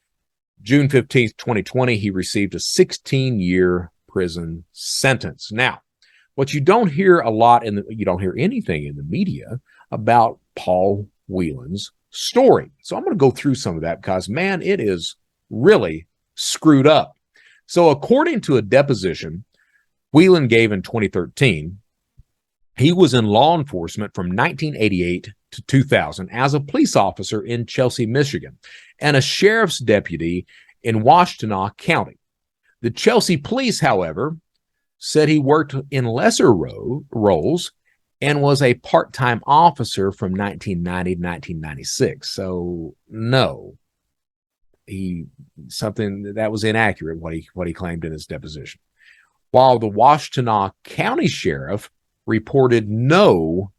June 15th, 2020, he received a 16-year prison sentence. Now, what you don't hear a lot you don't hear anything in the media about Paul Whelan's story. So I'm going to go through some of that because, man, it is really screwed up. So according to a deposition Whelan gave in 2013, he was in law enforcement from 1988 to 2000 as a police officer in Chelsea, Michigan, and a sheriff's deputy in Washtenaw County. The Chelsea police, however, said he worked in lesser roles and was a part-time officer from 1990 to 1996. So no, something that was inaccurate, what he claimed in his deposition. While the Washtenaw County Sheriff reported no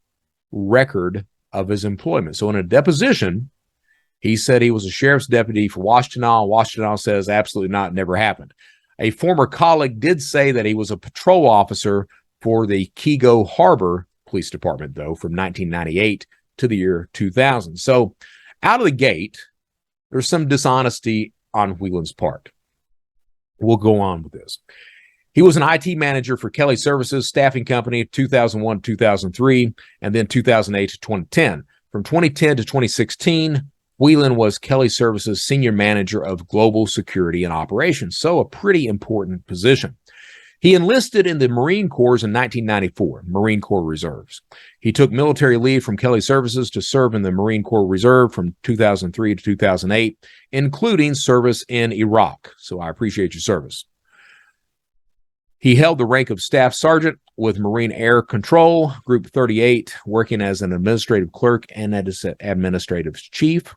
record of his employment. So in a deposition, he said he was a sheriff's deputy for Washtenaw. Washtenaw says absolutely not, never happened. A former colleague did say that he was a patrol officer for the Kego Harbor Police Department, though, from 1998 to the year 2000. So out of the gate, there's some dishonesty on Whelan's part. We'll go on with this. He was an IT manager for Kelly Services Staffing Company 2001 2003, and then 2008 to 2010. From 2010 to 2016, Whelan was Kelly Services Senior Manager of Global Security and Operations, so a pretty important position. He enlisted in the Marine Corps in 1994, Marine Corps Reserves. He took military leave from Kelly Services to serve in the Marine Corps Reserve from 2003 to 2008, including service in Iraq. So I appreciate your service. He held the rank of Staff Sergeant with Marine Air Control, Group 38, working as an administrative clerk and as administrative chief,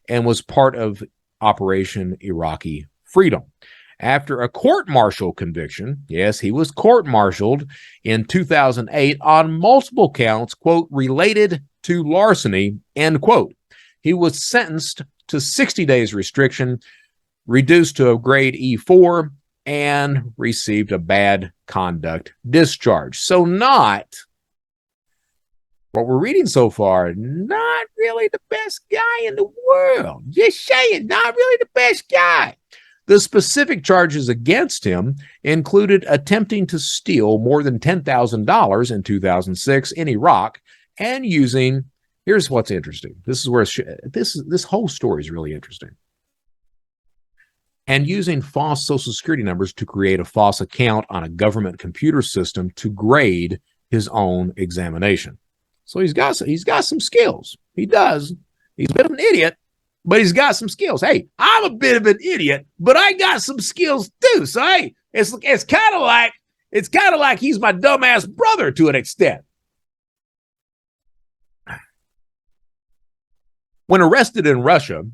and was part of Operation Iraqi Freedom. after a court-martial conviction. Yes, he was court-martialed in 2008 on multiple counts, quote, related to larceny, end quote. He was sentenced to 60 days restriction, reduced to a grade E4, and received a bad conduct discharge. So not, what we're reading so far, not really the best guy in the world. Just saying, not really the best guy. The specific charges against him included attempting to steal more than $10,000 in 2006 in Iraq and using, here's what's interesting. This is where this whole story is really interesting. And using false Social Security numbers to create a false account on a government computer system to grade his own examination. So he's got some skills. He does. He's a bit of an idiot, but he's got some skills. Hey, I'm a bit of an idiot, but I got some skills too. So hey, it's kind of like he's my dumbass brother to an extent. When arrested in Russia,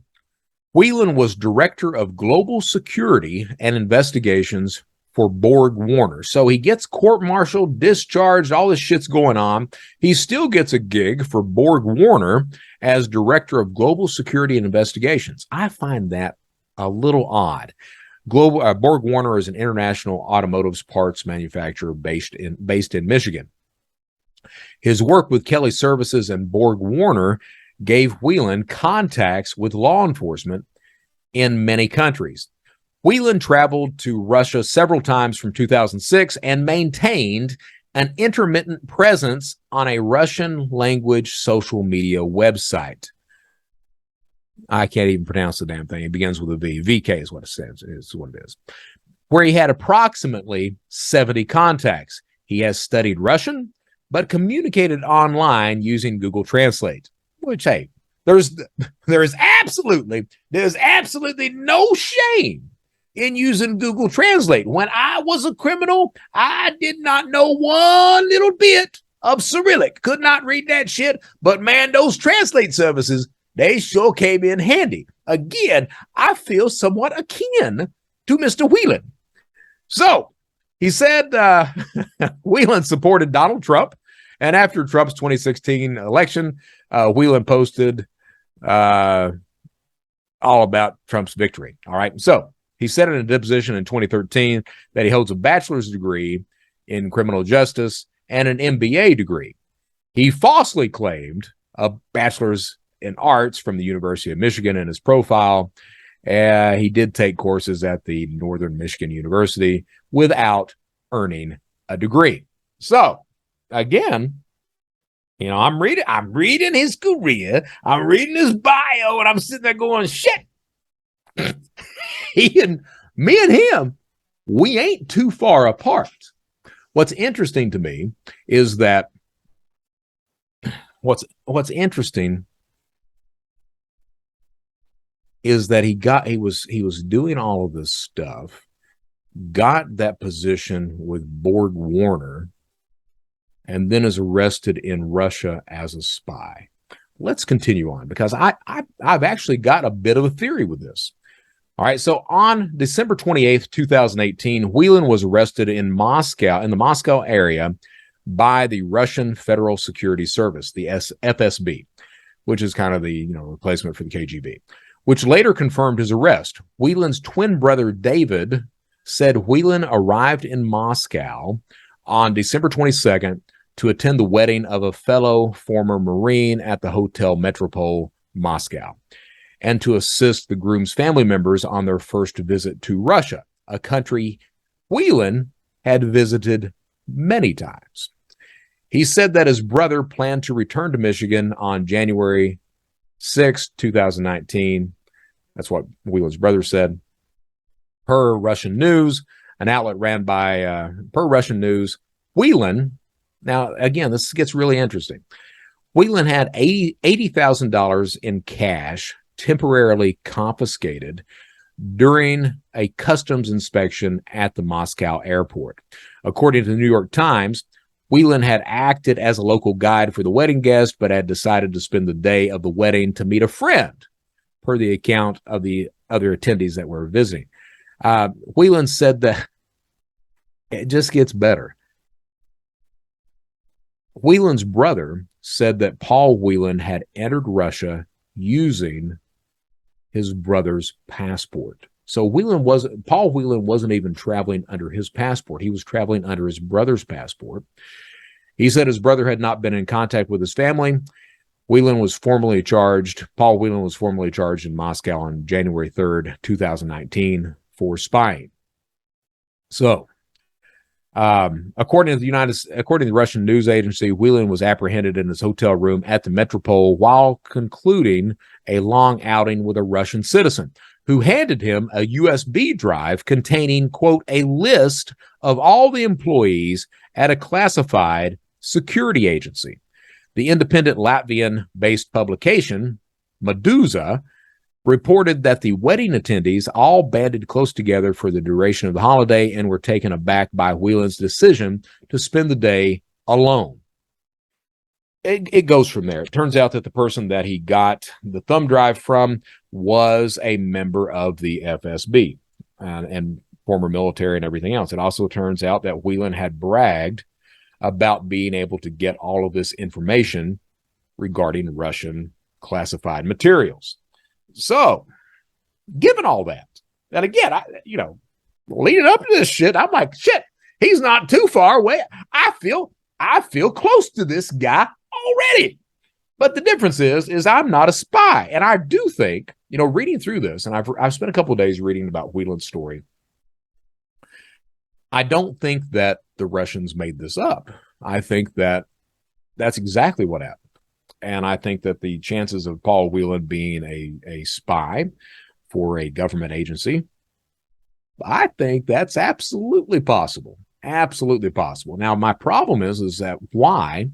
Whelan was director of global security and investigations for Borg Warner. So he gets court-martialed, discharged, all this shit's going on. He still gets a gig for Borg Warner as director of global security and investigations. I find that a little odd. Borg Warner is an international automotive parts manufacturer based in Michigan. His work with Kelly Services and Borg Warner gave Whelan contacts with law enforcement in many countries. Whelan traveled to Russia several times from 2006 and maintained an intermittent presence on a Russian language social media website. I can't even pronounce the damn thing. It begins with a V. VK is what it says. Is what it is. Where he had approximately 70 contacts. He has studied Russian, but communicated online using Google Translate. Which, hey, there's absolutely no shame in using Google Translate. When I was a criminal, I did not know one little bit of Cyrillic. Could not read that shit. But man, those translate services, they sure came in handy. Again, I feel somewhat akin to Mr. Whelan. So he said Whelan supported Donald Trump. And after Trump's 2016 election, Whelan posted all about Trump's victory. All right. So he said in a deposition in 2013 that he holds a bachelor's degree in criminal justice and an MBA degree. He falsely claimed a bachelor's in arts from the University of Michigan in his profile. He did take courses at the Northern Michigan University without earning a degree. So, again, you know, I'm reading his career, I'm reading his bio, and I'm sitting there going, shit. Me and him, we ain't too far apart. What's interesting to me is that what's interesting is that he was doing all of this stuff, got that position with Borg Warner, and then is arrested in Russia as a spy. Let's continue on, because I've actually got a bit of a theory with this. All right, so on December 28th, 2018, Whelan was arrested in Moscow, in the Moscow area, by the Russian Federal Security Service, the FSB, which is kind of the replacement for the KGB, which later confirmed his arrest. Whelan's twin brother, David, said Whelan arrived in Moscow on December 22nd to attend the wedding of a fellow former Marine at the Hotel Metropole, Moscow, and to assist the groom's family members on their first visit to Russia, a country Whelan had visited many times. He said that his brother planned to return to Michigan on January 6, 2019. That's what Whelan's brother said. Per Russian News, an outlet ran by, per Russian News, Whelan, now again, this gets really interesting. Whelan had $80,000 in cash temporarily confiscated during a customs inspection at the Moscow airport. According to the New York Times, Whelan had acted as a local guide for the wedding guest, but had decided to spend the day of the wedding to meet a friend, per the account of the other attendees that were visiting. Whelan said that it just gets better. Whelan's brother said that Paul Whelan had entered Russia using his brother's passport. So Paul Whelan wasn't even traveling under his passport. He was traveling under his brother's passport. He said his brother had not been in contact with his family. Paul Whelan was formally charged in Moscow on January 3rd, 2019 for spying. So, according to the Russian news agency, Whelan was apprehended in his hotel room at the Metropole while concluding a long outing with a Russian citizen who handed him a USB drive containing, quote, a list of all the employees at a classified security agency. The independent Latvian-based publication, Meduza, reported that the wedding attendees all banded close together for the duration of the holiday and were taken aback by Whelan's decision to spend the day alone. It goes from there. It turns out that the person that he got the thumb drive from was a member of the FSB and former military and everything else. It also turns out that Whelan had bragged about being able to get all of this information regarding Russian classified materials. So, given all that, and again, leading up to this shit, I'm like, shit, he's not too far away. I feel close to this guy already. But the difference is I'm not a spy. And I do think, reading through this, and I've spent a couple of days reading about Whelan's story. I don't think that the Russians made this up. I think that that's exactly what happened. And I think that the chances of Paul Whelan being a spy for a government agency, I think that's absolutely possible. Absolutely possible. Now, my problem is that why?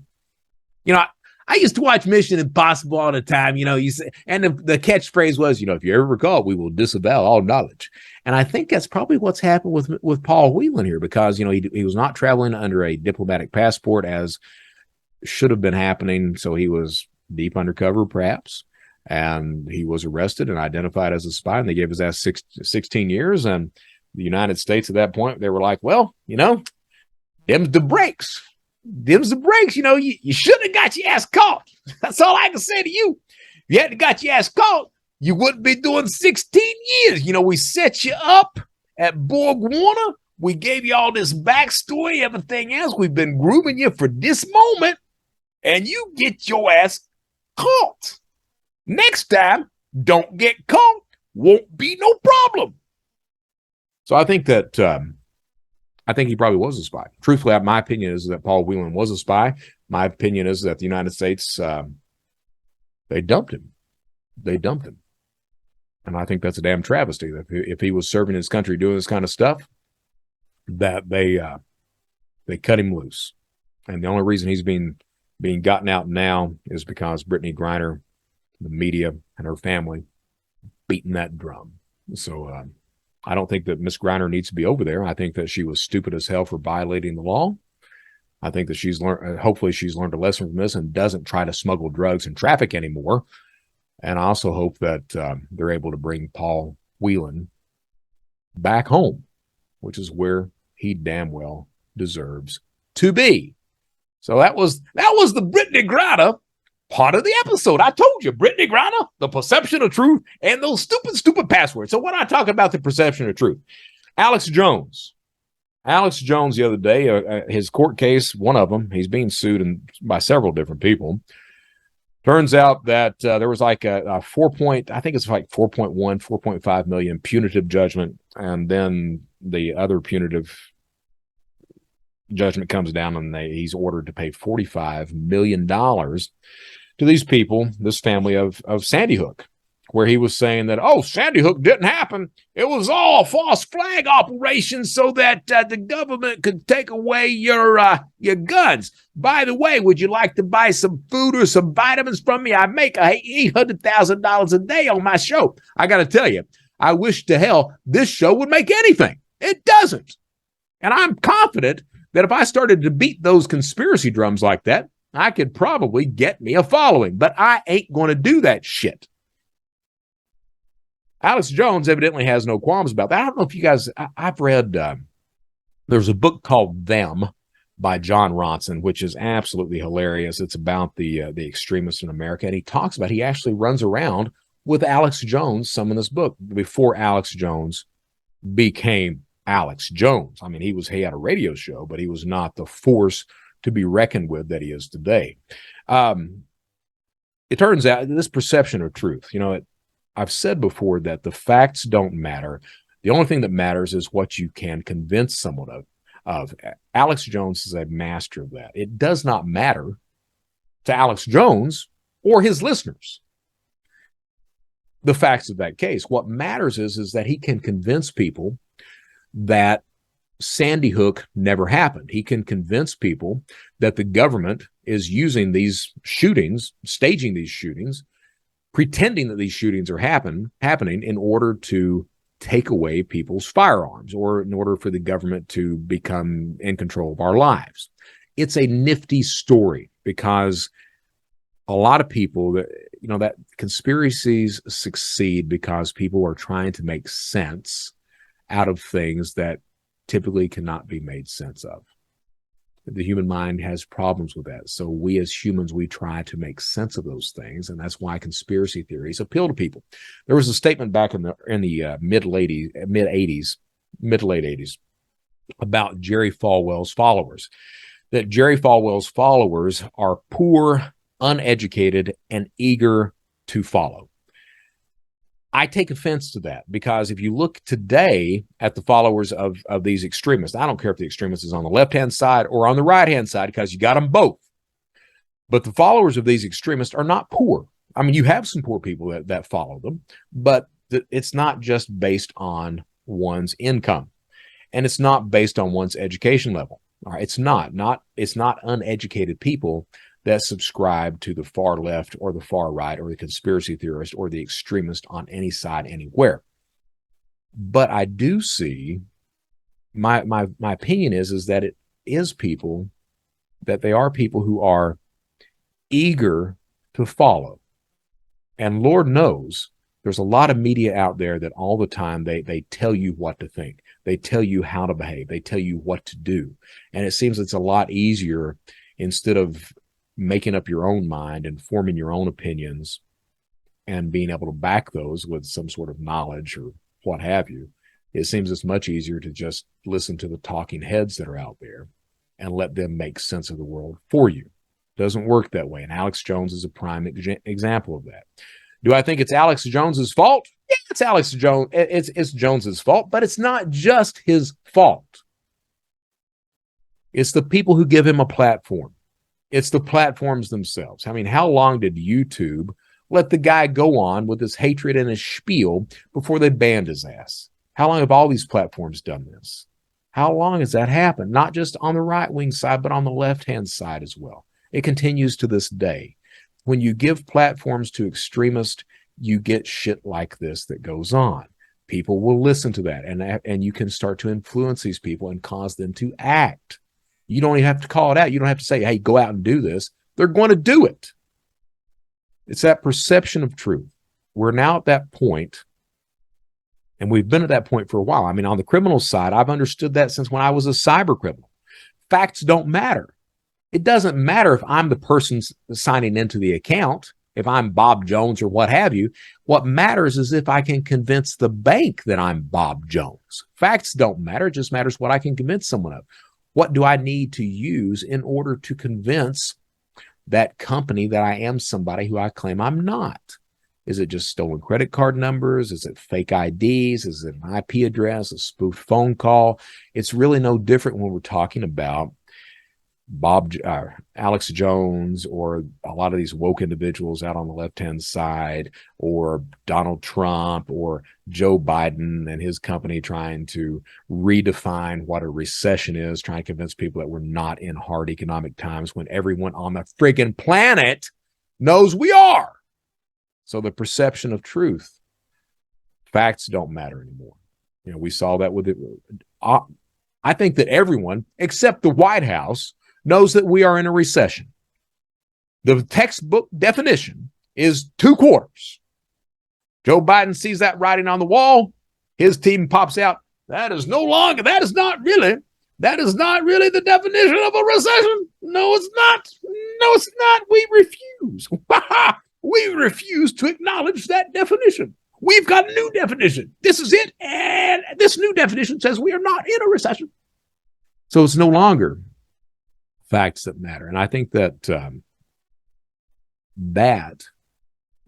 I used to watch Mission Impossible all the time, and the catchphrase was, if you ever recall, we will disavow all knowledge. And I think that's probably what's happened with Paul Whelan here, because, he was not traveling under a diplomatic passport as should have been happening. So he was deep undercover, perhaps, and he was arrested and identified as a spy, and they gave his ass 16 years. And the United States at that point, they were like, well, them's the breaks. Them's the breaks. You shouldn't have got your ass caught. That's all I can say to you. If you hadn't got your ass caught, you wouldn't be doing 16 years. We set you up at Borg Warner. We gave you all this backstory, everything else. We've been grooming you for this moment, and you get your ass caught. Next time, don't get caught. Won't be no problem. So I think that he probably was a spy. Truthfully, my opinion is that Paul Whelan was a spy. My opinion is that the United States, they dumped him. They dumped him. And I think that's a damn travesty. That if he was serving his country doing this kind of stuff, that they cut him loose. And the only reason he's being gotten out now is because Britney Griner, the media, and her family beating that drum. So I don't think that Miss Griner needs to be over there. I think that she was stupid as hell for violating the law. I think that hopefully she's learned a lesson from this and doesn't try to smuggle drugs and traffic anymore. And I also hope that they're able to bring Paul Whelan back home, which is where he damn well deserves to be. So that was the Britney Griner part of the episode. I told you, Britney Griner, the perception of truth, and those stupid passwords. So when I talk about the perception of truth, Alex Jones the other day, his court case, one of them, he's being sued by several different people. Turns out that there was like a 4.5 million punitive judgment, and then the other punitive judgment comes down, and he's ordered to pay $45 million to these people, this family of Sandy Hook, where he was saying that, Sandy Hook didn't happen. It was all a false flag operation so that the government could take away your guns. By the way, would you like to buy some food or some vitamins from me? I make $800,000 a day on my show. I got to tell you, I wish to hell this show would make anything. It doesn't. And I'm confident that if I started to beat those conspiracy drums like that, I could probably get me a following. But I ain't going to do that shit. Alex Jones evidently has no qualms about that. I don't know if you guys, I've read, there's a book called Them by John Ronson, which is absolutely hilarious. It's about the extremists in America. And he talks about, he actually runs around with Alex Jones, some in this book, before Alex Jones became Alex Jones. I mean, he had a radio show, but he was not the force to be reckoned with that he is today. It turns out this perception of truth, I've said before that the facts don't matter. The only thing that matters is what you can convince someone of. Alex Jones is a master of that. It does not matter to Alex Jones or his listeners the facts of that case. What matters is that he can convince people that Sandy Hook never happened. He can convince people that the government is using these shootings, staging these shootings, pretending that these shootings are happening in order to take away people's firearms or in order for the government to become in control of our lives. It's a nifty story because a lot of people that conspiracies succeed because people are trying to make sense out of things that typically cannot be made sense of. The human mind has problems with that. So we as humans, we try to make sense of those things. And that's why conspiracy theories appeal to people. There was a statement back in the mid to late 80s about Jerry Falwell's followers, that Jerry Falwell's followers are poor, uneducated, and eager to follow. I take offense to that because if you look today at the followers of these extremists, I don't care if the extremist is on the left-hand side or on the right-hand side because you got them both. But the followers of these extremists are not poor. I mean, you have some poor people that follow them, but it's not just based on one's income, and it's not based on one's education level. All right, it's not uneducated people that subscribe to the far left or the far right or the conspiracy theorist or the extremist on any side anywhere. But I do see, my opinion is that it is people, that they are people who are eager to follow. And Lord knows there's a lot of media out there that all the time they tell you what to think. They tell you how to behave. They tell you what to do. And it seems it's a lot easier, instead of making up your own mind and forming your own opinions and being able to back those with some sort of knowledge or what have you, it seems it's much easier to just listen to the talking heads that are out there and let them make sense of the world for you. It doesn't work that way. And Alex Jones is a prime example of that. Do I think it's Alex Jones's fault? Yeah, it's Alex Jones. It's Jones's fault, but it's not just his fault. It's the people who give him a platform. It's the platforms themselves. I mean, how long did YouTube let the guy go on with his hatred and his spiel before they banned his ass? How long have all these platforms done this? How long has that happened? Not just on the right-wing side, but on the left-hand side as well. It continues to this day. When you give platforms to extremists, you get shit like this that goes on. People will listen to that, and you can start to influence these people and cause them to act. You don't even have to call it out. You don't have to say, hey, go out and do this. They're going to do it. It's that perception of truth. We're now at that point, and we've been at that point for a while. I mean, on the criminal side, I've understood that since when I was a cyber criminal. Facts don't matter. It doesn't matter if I'm the person signing into the account, if I'm Bob Jones or what have you. What matters is if I can convince the bank that I'm Bob Jones. Facts don't matter. It just matters what I can convince someone of. What do I need to use in order to convince that company that I am somebody who I claim I'm not? Is it just stolen credit card numbers? Is it fake IDs? Is it an IP address, a spoofed phone call? It's really no different when we're talking about Alex Jones or a lot of these woke individuals out on the left-hand side, or Donald Trump or Joe Biden and his company trying to redefine what a recession is, trying to convince people that we're not in hard economic times when everyone on the friggin' planet knows we are. So the perception of truth, facts don't matter anymore. We saw that with it. I think that everyone except the White House knows that we are in a recession. The textbook definition is 2 quarters. Joe Biden sees that writing on the wall. His team pops out. That is not really the definition of a recession. No, it's not. No, it's not. We refuse. We refuse to acknowledge that definition. We've got a new definition. This is it. And this new definition says we are not in a recession. So it's no longer facts that matter. And I think that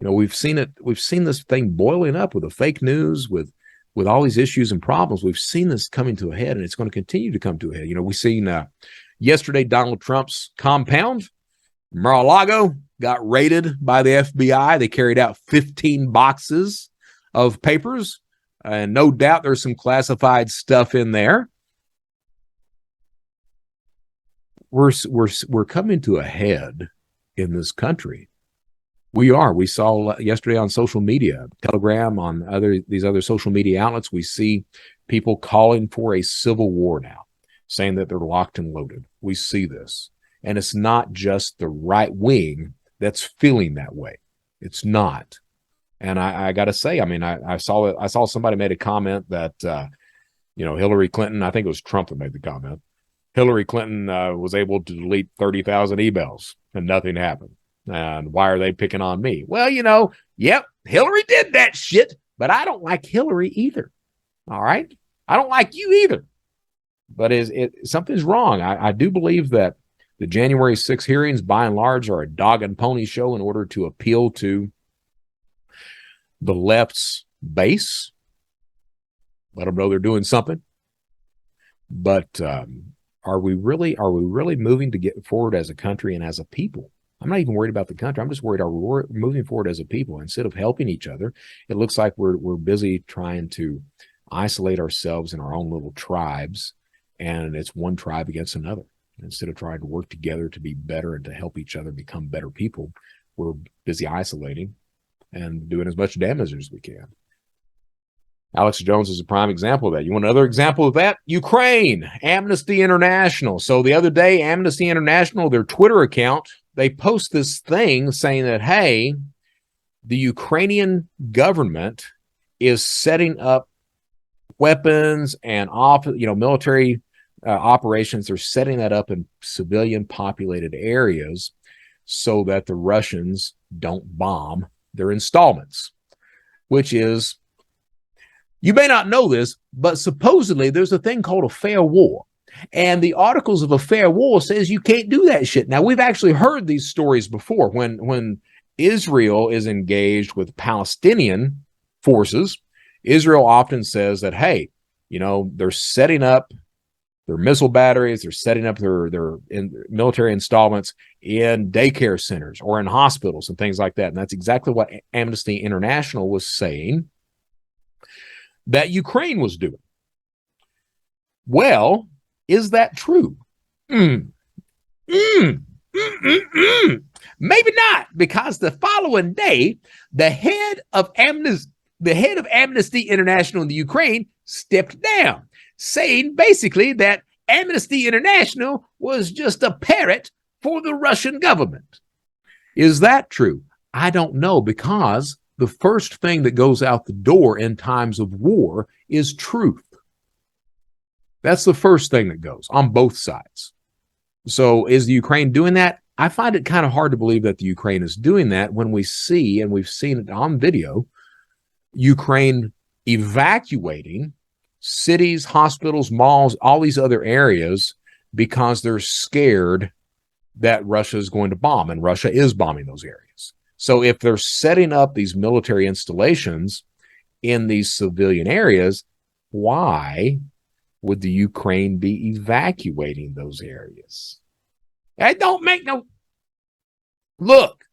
we've seen this thing boiling up with the fake news, with all these issues and problems. We've seen this coming to a head, and it's going to continue to come to a head. We've seen yesterday Donald Trump's compound, Mar-a-Lago, got raided by the FBI. They carried out 15 boxes of papers, and no doubt there's some classified stuff in there. We're coming to a head in this country. We are. We saw yesterday on social media, Telegram, on these other social media outlets, we see people calling for a civil war now, saying that they're locked and loaded. We see this. And it's not just the right wing that's feeling that way. It's not. And I got to say, I mean, I saw somebody made a comment that, Hillary Clinton, I think it was Trump that made the comment. Hillary Clinton was able to delete 30,000 emails and nothing happened. And why are they picking on me? Well, yep, Hillary did that shit, but I don't like Hillary either. All right? I don't like you either. But something's wrong. I do believe that the January 6 hearings, by and large, are a dog and pony show in order to appeal to the left's base. Let them know they're doing something. But are we really moving to get forward as a country and as a people? I'm not even worried about the country. I'm just worried, are we moving forward as a people? Instead of helping each other, it looks like we're busy trying to isolate ourselves in our own little tribes, and it's one tribe against another. Instead of trying to work together to be better and to help each other become better people, we're busy isolating and doing as much damage as we can. Alex Jones is a prime example of that. You want another example of that? Ukraine, Amnesty International. So the other day, Amnesty International, their Twitter account, they post this thing saying that, hey, the Ukrainian government is setting up weapons and military operations. They're setting that up in civilian populated areas so that the Russians don't bomb their installments, which is, you may not know this, but supposedly there's a thing called a fair war. And the Articles of a Fair War says you can't do that shit. Now, we've actually heard these stories before. When Israel is engaged with Palestinian forces, Israel often says that, hey, they're setting up their missile batteries, they're setting up their military installments in daycare centers or in hospitals and things like that. And that's exactly what Amnesty International was saying that Ukraine was doing. Well, is that true? Maybe not, because the following day, the head of Amnesty International in the Ukraine stepped down, saying basically that Amnesty International was just a parrot for the Russian government. Is that true? I don't know, because the first thing that goes out the door in times of war is truth. That's the first thing that goes on both sides. So is the Ukraine doing that? I find it kind of hard to believe that the Ukraine is doing that when we see, and we've seen it on video, Ukraine evacuating cities, hospitals, malls, all these other areas because they're scared that Russia is going to bomb, and Russia is bombing those areas. So if they're setting up these military installations in these civilian areas, why would the Ukraine be evacuating those areas? That don't make no... Look,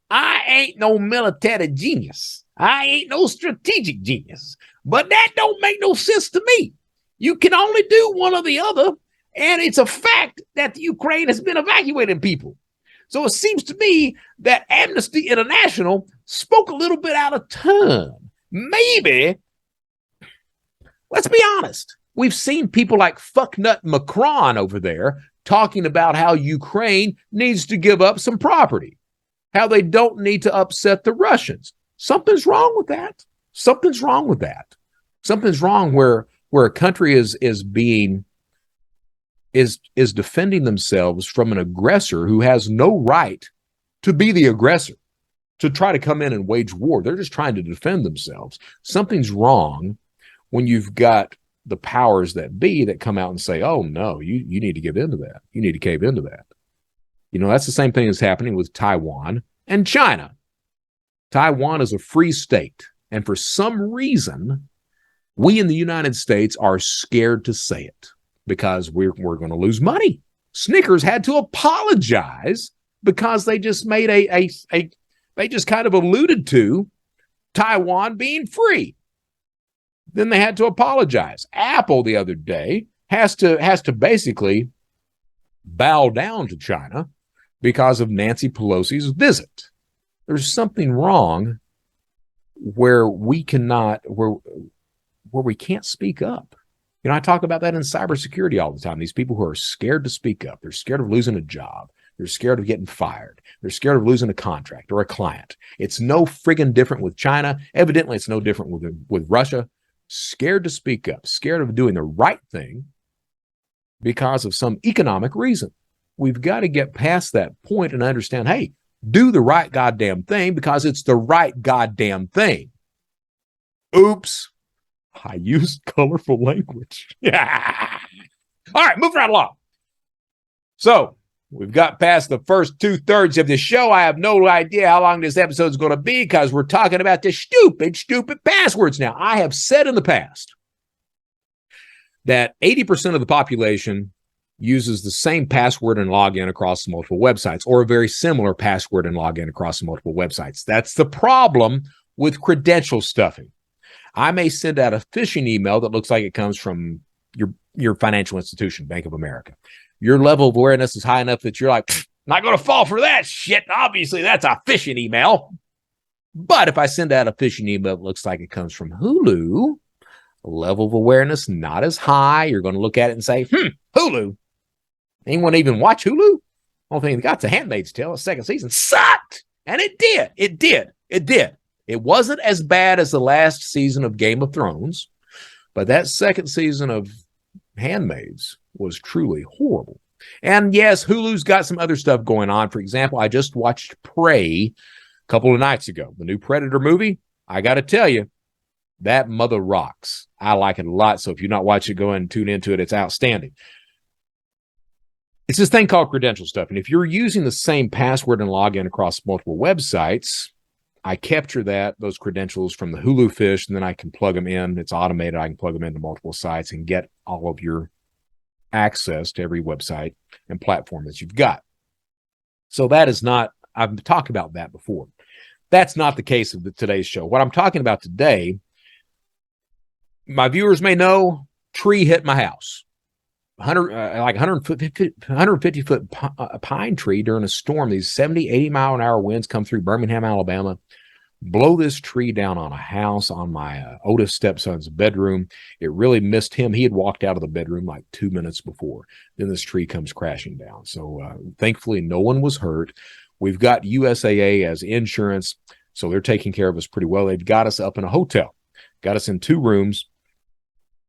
I ain't no military genius. I ain't no strategic genius. But that don't make no sense to me. You can only do one or the other, and it's a fact that the Ukraine has been evacuating people. So it seems to me that Amnesty International spoke a little bit out of turn. Maybe, let's be honest, we've seen people like fucknut Macron over there talking about how Ukraine needs to give up some property, how they don't need to upset the Russians. Something's wrong with that. Something's wrong with that. Something's wrong where a country is defending themselves from an aggressor who has no right to be the aggressor, to try to come in and wage war. They're just trying to defend themselves. Something's wrong when you've got the powers that be that come out and say, oh, no, you need to give into that. You need to cave into that. You know, that's the same thing that's happening with Taiwan and China. Taiwan is a free state. And for some reason, we in the United States are scared to say it because we're going to lose money. Snickers had to apologize because they just made they just kind of alluded to Taiwan being free. Then they had to apologize. Apple the other day has to basically bow down to China because of Nancy Pelosi's visit. There's something wrong where we cannot, where we can't speak up. You know, I talk about that in cybersecurity all the time. These people who are scared to speak up, they're scared of losing a job. They're scared of getting fired. They're scared of losing a contract or a client. It's no friggin' different with China. Evidently, it's no different with Russia. Scared to speak up, scared of doing the right thing because of some economic reason. We've got to get past that point and understand, hey, do the right goddamn thing because it's the right goddamn thing. Oops. I used colorful language. Yeah. All right, move right along. So we've got past the first 2/3 of the show. I have no idea how long this episode is going to be because we're talking about the stupid passwords now. I have said in the past that 80% of the population uses the same password and login across multiple websites, or a very similar password and login across multiple websites. That's the problem with credential stuffing. I may send out a phishing email that looks like it comes from your financial institution, Bank of America. Your level of awareness is high enough that you're like, not going to fall for that shit. Obviously, that's a phishing email. But if I send out a phishing email that looks like it comes from Hulu, level of awareness not as high. You're going to look at it and say, Hulu. Anyone even watch Hulu? Only thing that got to Handmaid's Tale, the second season, sucked. And it did. It did. It did. It wasn't as bad as the last season of Game of Thrones, but that second season of Handmaids was truly horrible. And yes, Hulu's got some other stuff going on. For example, I just watched Prey a couple of nights ago, the new Predator movie. I got to tell you, that mother rocks. I like it a lot. So if you're not watching it, go ahead and tune into it. It's outstanding. It's this thing called credential stuff. And if you're using the same password and login across multiple websites, I capture those credentials from the Hulu fish, and then I can plug them in. It's automated. I can plug them into multiple sites and get all of your access to every website and platform that you've got. So that is not, I've talked about that before. That's not the case of today's show. What I'm talking about today, my viewers may know, tree hit my house. 150 foot pine tree during a storm. These 70, 80 mile an hour winds come through Birmingham, Alabama, blow this tree down on a house, on my oldest stepson's bedroom. It really missed him. He had walked out of the bedroom like 2 minutes before. Then this tree comes crashing down. So thankfully, no one was hurt. We've got USAA as insurance, so they're taking care of us pretty well. They've got us up in a hotel, got us in 2 rooms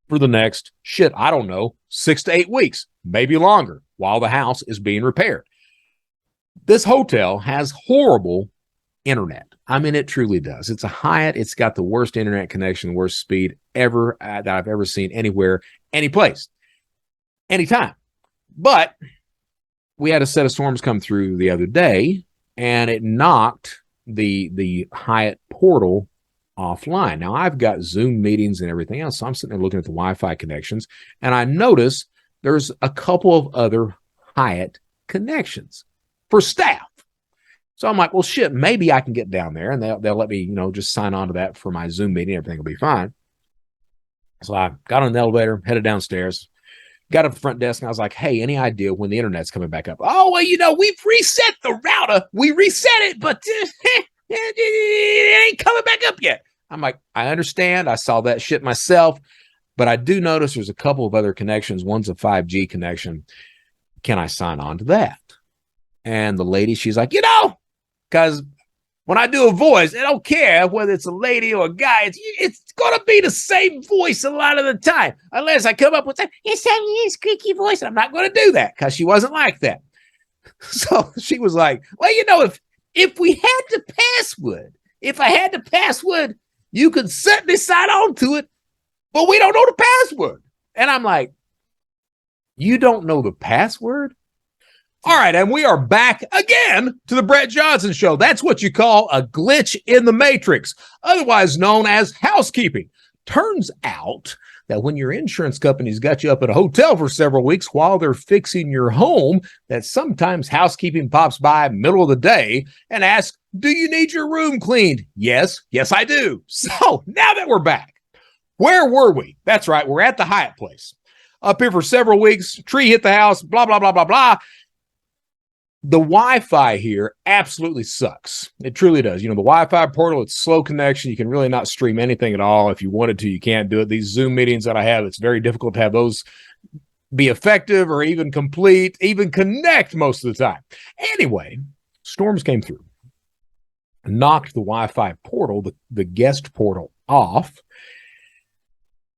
for the next, I don't know, 6 to 8 weeks, maybe longer, while the house is being repaired. This hotel has horrible internet. I mean, it truly does. It's a Hyatt. It's got the worst internet connection, the worst speed ever that I've ever seen anywhere, any place, anytime. But we had a set of storms come through the other day, and it knocked the Hyatt portal offline. Now, I've got Zoom meetings and everything else, so I'm sitting there looking at the Wi-Fi connections, and I notice there's a couple of other Hyatt connections for staff. So I'm like, well, shit, maybe I can get down there, and they'll let me, just sign on to that for my Zoom meeting. Everything will be fine. So I got on the elevator, headed downstairs, got up the front desk, and I was like, hey, any idea when the internet's coming back up? Oh, well, we've reset the router. We reset it, but it ain't coming back up yet. I'm like, I understand. I saw that shit myself, but I do notice there's a couple of other connections. One's a 5G connection. Can I sign on to that? And the lady, she's like, because When I do a voice, I don't care whether it's a lady or a guy. It's going to be the same voice a lot of the time, unless I come up with that, it's a squeaky voice. I'm not going to do that because she wasn't like that. So she was like, well, if we had the password, if I had the password, you could certainly sign on to it, but we don't know the password. And I'm like, you don't know the password? All right, and we are back again to the Brett Johnson Show. That's what you call a glitch in the matrix, otherwise known as housekeeping. Turns out that when your insurance company's got you up at a hotel for several weeks while they're fixing your home, that sometimes housekeeping pops by middle of the day and asks, do you need your room cleaned? Yes, I do. So now that we're back, where were we? That's right, we're at the Hyatt place. Up here for several weeks, tree hit the house, blah, blah, blah, blah, blah. The Wi-Fi here absolutely sucks. It truly does. The Wi-Fi portal, it's slow connection. You can really not stream anything at all. If you wanted to, you can't do it. These Zoom meetings that I have, it's very difficult to have those be effective or even complete, even connect most of the time. Anyway, storms came through, knocked the Wi-Fi portal, the guest portal off.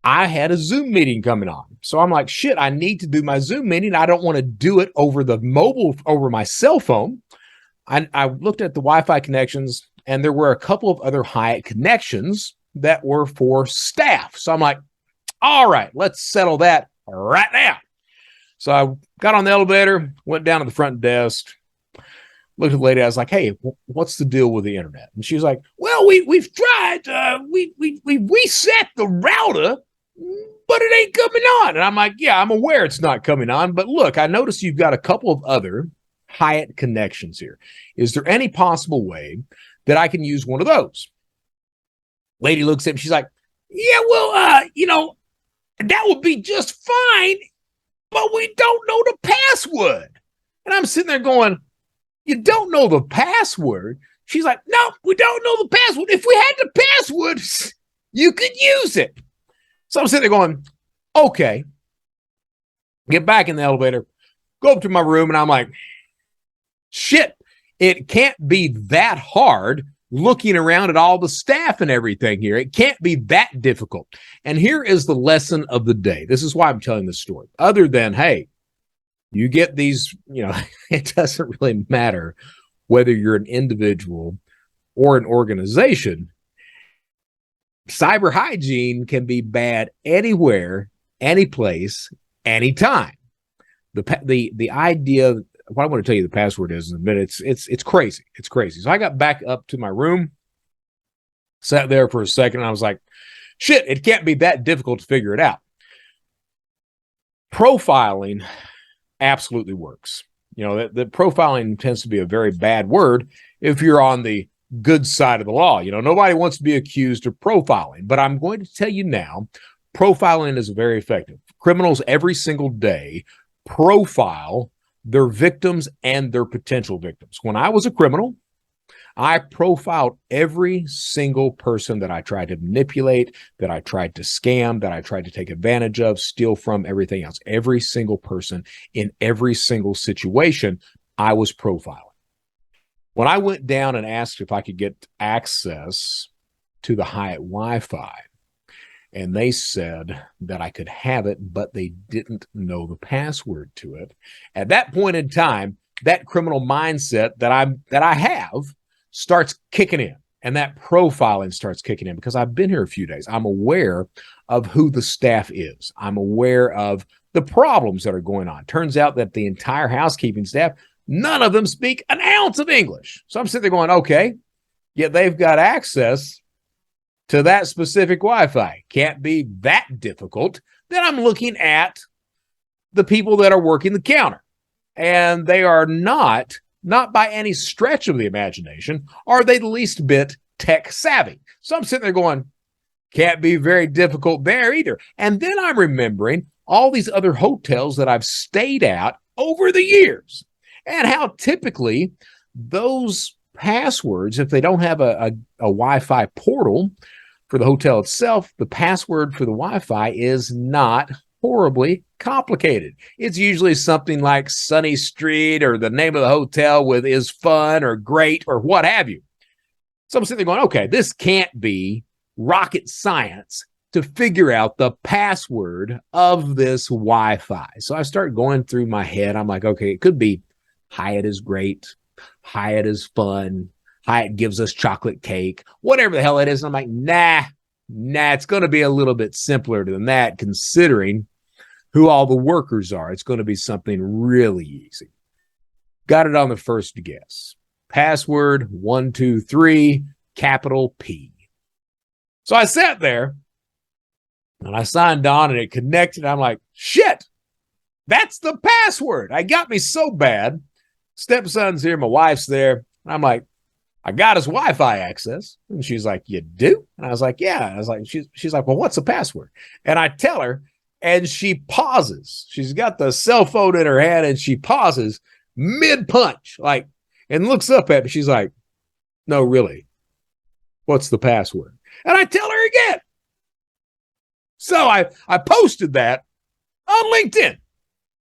I had a Zoom meeting coming on. So I'm like, shit, I need to do my Zoom meeting. I don't want to do it over my cell phone. I looked at the Wi-Fi connections, and there were a couple of other Hyatt connections that were for staff. So I'm like, all right, let's settle that right now. So I got on the elevator, went down to the front desk, looked at the lady. I was like, hey, what's the deal with the internet? And she was like, well, we've tried. We reset the router, but it ain't coming on. And I'm like, yeah, I'm aware it's not coming on. But look, I noticed you've got a couple of other Hyatt connections here. Is there any possible way that I can use one of those? Lady looks at me. She's like, yeah, well, that would be just fine, but we don't know the password. And I'm sitting there going, you don't know the password? She's like, no, we don't know the password. If we had the password, you could use it. So I'm sitting there going, okay. Get back in the elevator, go up to my room, and I'm like, shit, it can't be that hard looking around at all the staff and everything here. It can't be that difficult. And here is the lesson of the day. This is why I'm telling this story. Other than, hey, you get these, it doesn't really matter whether you're an individual or an organization. Cyber hygiene can be bad anywhere, any place, anytime. The idea, what I want to tell you the password is in a minute, it's crazy. It's crazy. So I got back up to my room, sat there for a second, and I was like, shit, it can't be that difficult to figure it out. Profiling absolutely works. That profiling tends to be a very bad word if you're on the good side of the law. Nobody wants to be accused of profiling, but I'm going to tell you now, profiling is very effective. Criminals every single day profile their victims and their potential victims. When I was a criminal, I profiled every single person that I tried to manipulate, that I tried to scam, that I tried to take advantage of, steal from, everything else. Every single person in every single situation, I was profiling. When I went down and asked if I could get access to the Hyatt Wi-Fi, and they said that I could have it, but they didn't know the password to it. At that point in time, that criminal mindset that I have starts kicking in, and that profiling starts kicking in because I've been here a few days. I'm aware of who the staff is. I'm aware of the problems that are going on. Turns out that the entire housekeeping staff, none of them speak an ounce of English. So I'm sitting there going, okay, yet they've got access to that specific Wi-Fi. Can't be that difficult. Then I'm looking at the people that are working the counter, and they are not by any stretch of the imagination, are they the least bit tech savvy. So I'm sitting there going, can't be very difficult there either. And then I'm remembering all these other hotels that I've stayed at over the years, and how typically those passwords, if they don't have a Wi-Fi portal for the hotel itself, the password for the Wi-Fi is not horribly complicated. It's usually something like Sunny Street or the name of the hotel with is fun or great or what have you. So I'm sitting there going, okay, this can't be rocket science to figure out the password of this Wi-Fi. So I start going through my head. I'm like, okay, it could be Hyatt is great. Hyatt is fun. Hyatt gives us chocolate cake, whatever the hell it is. And I'm like, nah, it's going to be a little bit simpler than that, considering who all the workers are. It's going to be something really easy. Got it on the first guess. Password 123, capital P. So I sat there and I signed on and it connected. I'm like, shit, that's the password. I got me so bad. Stepson's here, my wife's there. I'm like, I got his Wi-Fi access. And she's like, you do? And I was like, yeah. I was like, she's like, well, what's the password? And I tell her, and she pauses. She's got the cell phone in her hand and she pauses mid-punch, like, and looks up at me. She's like, no, really, what's the password? And I tell her again. So I posted that on LinkedIn.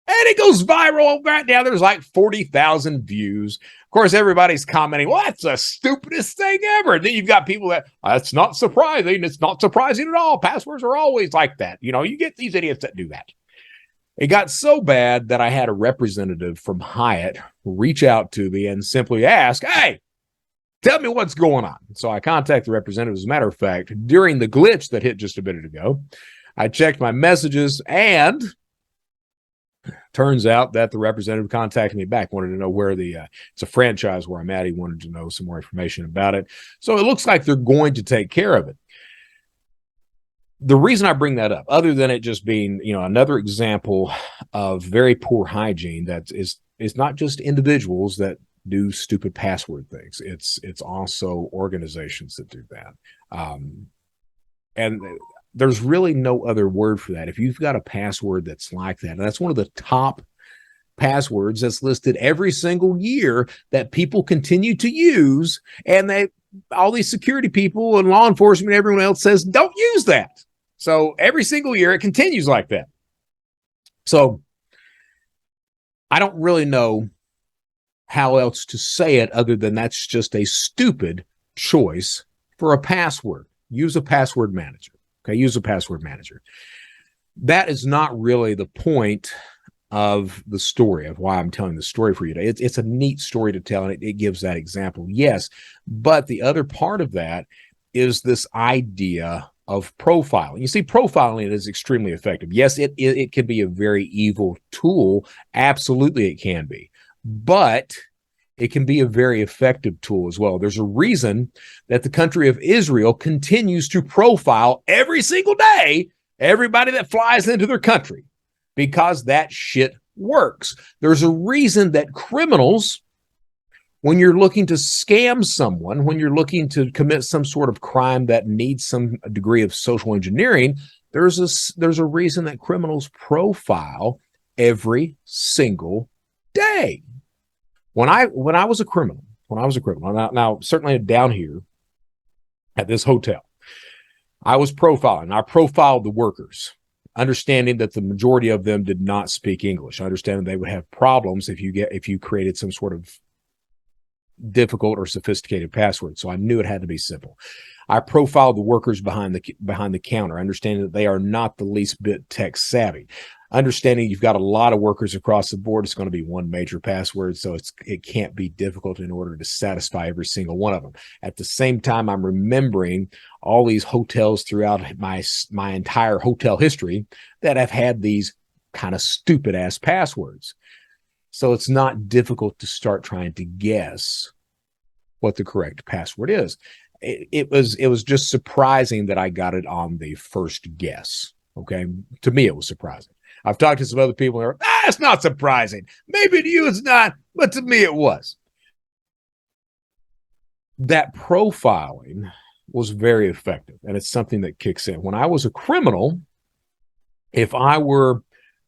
And it goes viral right now. There's like 40,000 views. Of course, everybody's commenting, well, that's the stupidest thing ever. And then you've got people that, that's not surprising. It's not surprising at all. Passwords are always like that. You know, you get these idiots that do that. It got so bad that I had a representative from Hyatt reach out to me and simply ask, hey, tell me what's going on. So I contacted the representative. As a matter of fact, during the glitch that hit just a minute ago, I checked my messages and turns out that the representative contacted me back, wanted to know where it's a franchise where I'm at. He wanted to know some more information about it. So it looks like they're going to take care of it. The reason I bring that up, other than it just being, another example of very poor hygiene, that is not just individuals that do stupid password things. It's also organizations that do that. And there's really no other word for that. If you've got a password that's like that, and that's one of the top passwords that's listed every single year that people continue to use, and all these security people and law enforcement and everyone else says, don't use that. So every single year it continues like that. So I don't really know how else to say it other than that's just a stupid choice for a password. Use a password manager. Okay, use a password manager. That is not really the point of the story, of why I'm telling the story for you today. It's a neat story to tell, and it gives that example, yes. But the other part of that is this idea of profiling. You see, profiling is extremely effective. Yes, it can be a very evil tool. Absolutely, it can be. But it can be a very effective tool as well. There's a reason that the country of Israel continues to profile every single day everybody that flies into their country, because that shit works. There's a reason that criminals, when you're looking to scam someone, when you're looking to commit some sort of crime that needs some degree of social engineering, there's a reason that criminals profile every single day. When I was a criminal, now certainly down here at this hotel, I was profiling. I profiled the workers, understanding that the majority of them did not speak English. I understand they would have problems if you created some sort of difficult or sophisticated password. So I knew it had to be simple. I profiled the workers behind the counter, understanding that they are not the least bit tech savvy. Understanding you've got a lot of workers across the board, it's going to be one major password, so it can't be difficult in order to satisfy every single one of them. At the same time, I'm remembering all these hotels throughout my entire hotel history that have had these kind of stupid ass passwords. So it's not difficult to start trying to guess what the correct password is. It was just surprising that I got it on the first guess. Okay, to me it was surprising. I've talked to some other people who are, it's not surprising. Maybe to you it's not, but to me it was. That profiling was very effective, and it's something that kicks in. When I was a criminal, if I were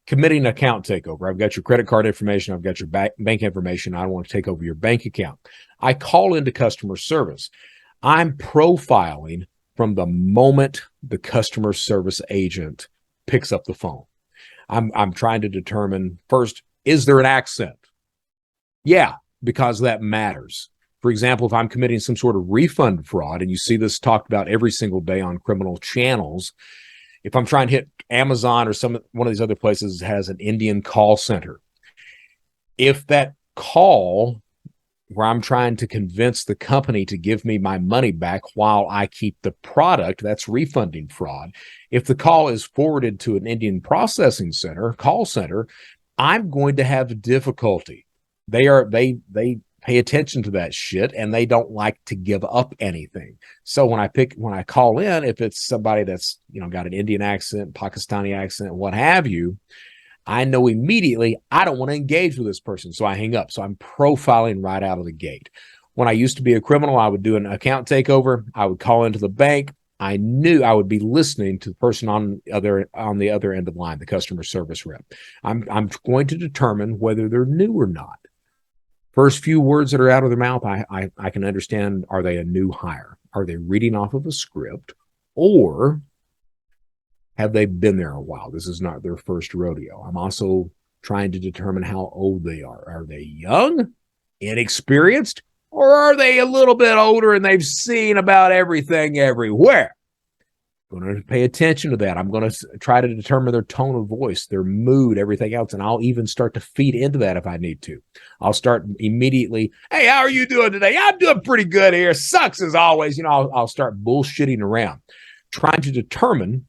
committing an account takeover, I've got your credit card information, I've got your bank information, I want to take over your bank account. I call into customer service. I'm profiling from the moment the customer service agent picks up the phone. I'm trying to determine, first, is there an accent? Yeah, because that matters. For example, if I'm committing some sort of refund fraud, and you see this talked about every single day on criminal channels, if I'm trying to hit Amazon or one of these other places has an Indian call center, if that call where I'm trying to convince the company to give me my money back while I keep the product, that's refunding fraud. If the call is forwarded to an Indian processing center, call center, I'm going to have difficulty. They pay attention to that shit, and they don't like to give up anything. So when I call in, if it's somebody that's, got an Indian accent, Pakistani accent, what have you, I know immediately I don't want to engage with this person. So I hang up. So I'm profiling right out of the gate. When I used to be a criminal, I would do an account takeover. I would call into the bank. I knew I would be listening to the person on the other end of the line, the customer service rep. I'm going to determine whether they're new or not. First few words that are out of their mouth, I can understand, are they a new hire? Are they reading off of a script? Or have they been there a while? This is not their first rodeo. I'm also trying to determine how old they are. Are they young, inexperienced, or are they a little bit older and they've seen about everything everywhere? I'm going to pay attention to that. I'm going to try to determine their tone of voice, their mood, everything else, and I'll even start to feed into that if I need to. I'll start immediately, hey, how are you doing today? I'm doing pretty good here. Sucks as always. I'll start bullshitting around, trying to determine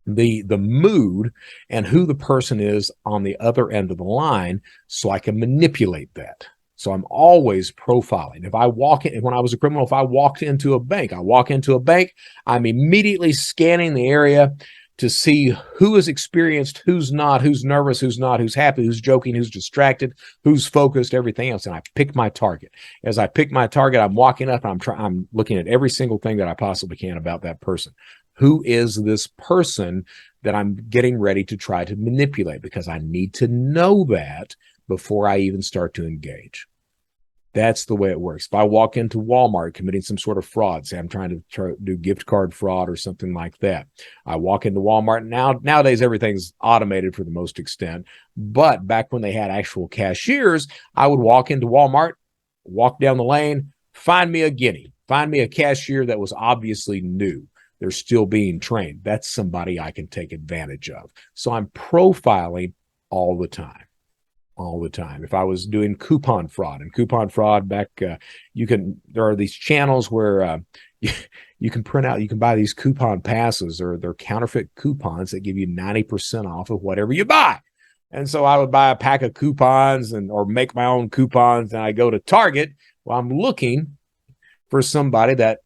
the mood and who the person is on the other end of the line so I can manipulate that. So I'm always profiling. When I was a criminal, if I walked into a bank, I'm immediately scanning the area to see who is experienced, who's not, who's nervous, who's not, who's happy, who's joking, who's distracted, who's focused, everything else. And I pick my target. As I pick my target, I'm walking up and I'm looking at every single thing that I possibly can about that person. Who is this person that I'm getting ready to try to manipulate? Because I need to know that before I even start to engage. That's the way it works. If I walk into Walmart committing some sort of fraud, say I'm trying to do gift card fraud or something like that, I walk into Walmart. Nowadays, everything's automated for the most extent. But back when they had actual cashiers, I would walk into Walmart, walk down the lane, find me a guinea, find me a cashier that was obviously new. They're still being trained. That's somebody I can take advantage of. So I'm profiling all the time. If I was doing coupon fraud back, there are these channels where you can print out, you can buy these coupon passes, or they're counterfeit coupons that give you 90% off of whatever you buy. And so I would buy a pack of coupons or make my own coupons, and I go to Target. Well, I'm looking for somebody that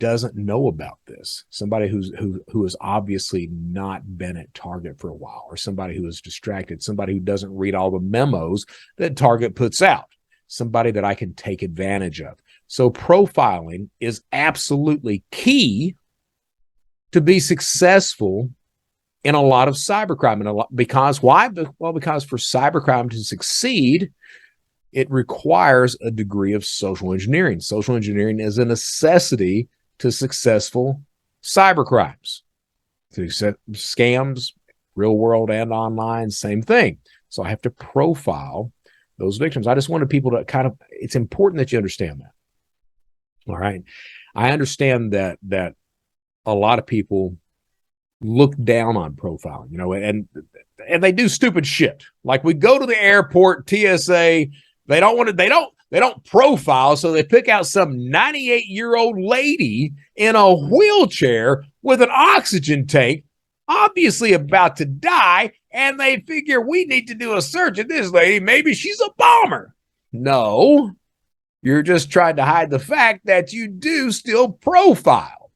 doesn't know about this, somebody who has obviously not been at Target for a while, or somebody who is distracted, somebody who doesn't read all the memos that Target puts out, somebody that I can take advantage of. So profiling is absolutely key to be successful in a lot of cybercrime. Because why? Well, because for cybercrime to succeed, it requires a degree of social engineering. Social engineering is a necessity to successful cybercrimes, to scams, real world and online, same thing. So I have to profile those victims. I just wanted people to it's important that you understand that. All right. I understand that a lot of people look down on profiling, and they do stupid shit. Like, we go to the airport, TSA, they don't profile, so they pick out some 98-year-old lady in a wheelchair with an oxygen tank, obviously about to die, and they figure we need to do a search of this lady. Maybe she's a bomber. No, you're just trying to hide the fact that you do still profile.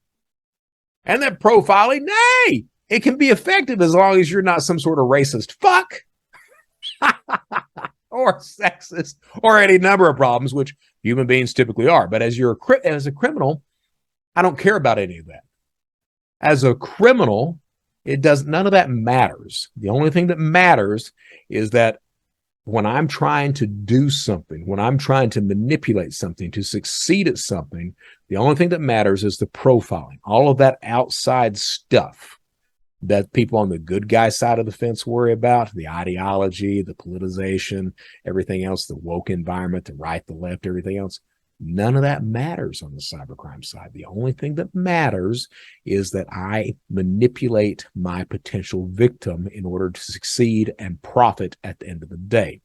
And that profiling, nay, it can be effective as long as you're not some sort of racist fuck. Or sexist, or any number of problems, which human beings typically are. But as a criminal, I don't care about any of that. As a criminal, none of that matters. The only thing that matters is that when I'm trying to do something, when I'm trying to manipulate something, to succeed at something, the only thing that matters is the profiling. All of that outside stuff that people on the good guy side of the fence worry about, the ideology, the politicization, everything else, the woke environment, the right, the left, everything else, None of that matters on the cybercrime side. The only thing that matters is that I manipulate my potential victim in order to succeed and profit at the end of the day.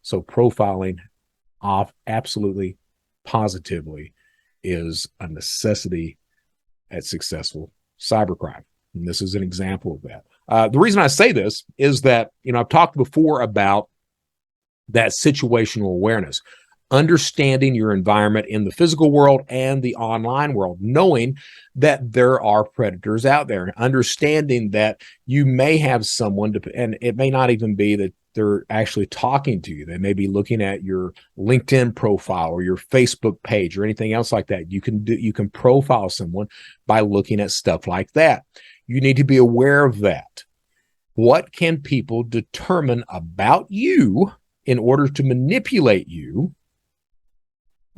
So profiling off absolutely, positively is a necessity at successful cybercrime. And this is an example of that. The reason I say this is that, I've talked before about that situational awareness, understanding your environment in the physical world and the online world, knowing that there are predators out there, understanding that you may have someone and it may not even be that they're actually talking to you. They may be looking at your LinkedIn profile or your Facebook page or anything else like that. You can profile someone by looking at stuff like that. You need to be aware of that. What can people determine about you in order to manipulate you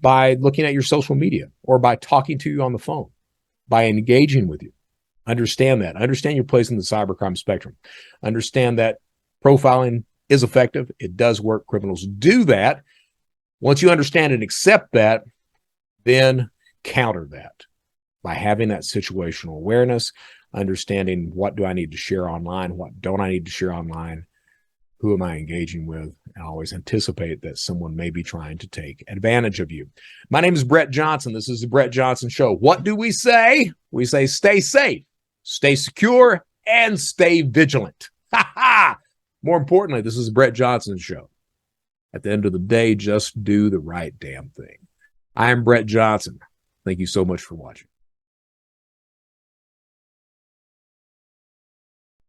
by looking at your social media or by talking to you on the phone, by engaging with you? Understand that. Understand your place in the cybercrime spectrum. Understand that profiling is effective. It does work. Criminals do that. Once you understand and accept that, then counter that by having that situational awareness, understanding what do I need to share online, what don't I need to share online, who am I engaging with, and always anticipate that someone may be trying to take advantage of you. My name is Brett Johnson. This is the Brett Johnson Show. What do we say? We say stay safe, stay secure, and stay vigilant. Ha ha! More importantly, this is the Brett Johnson Show. At the end of the day, just do the right damn thing. I am Brett Johnson. Thank you so much for watching.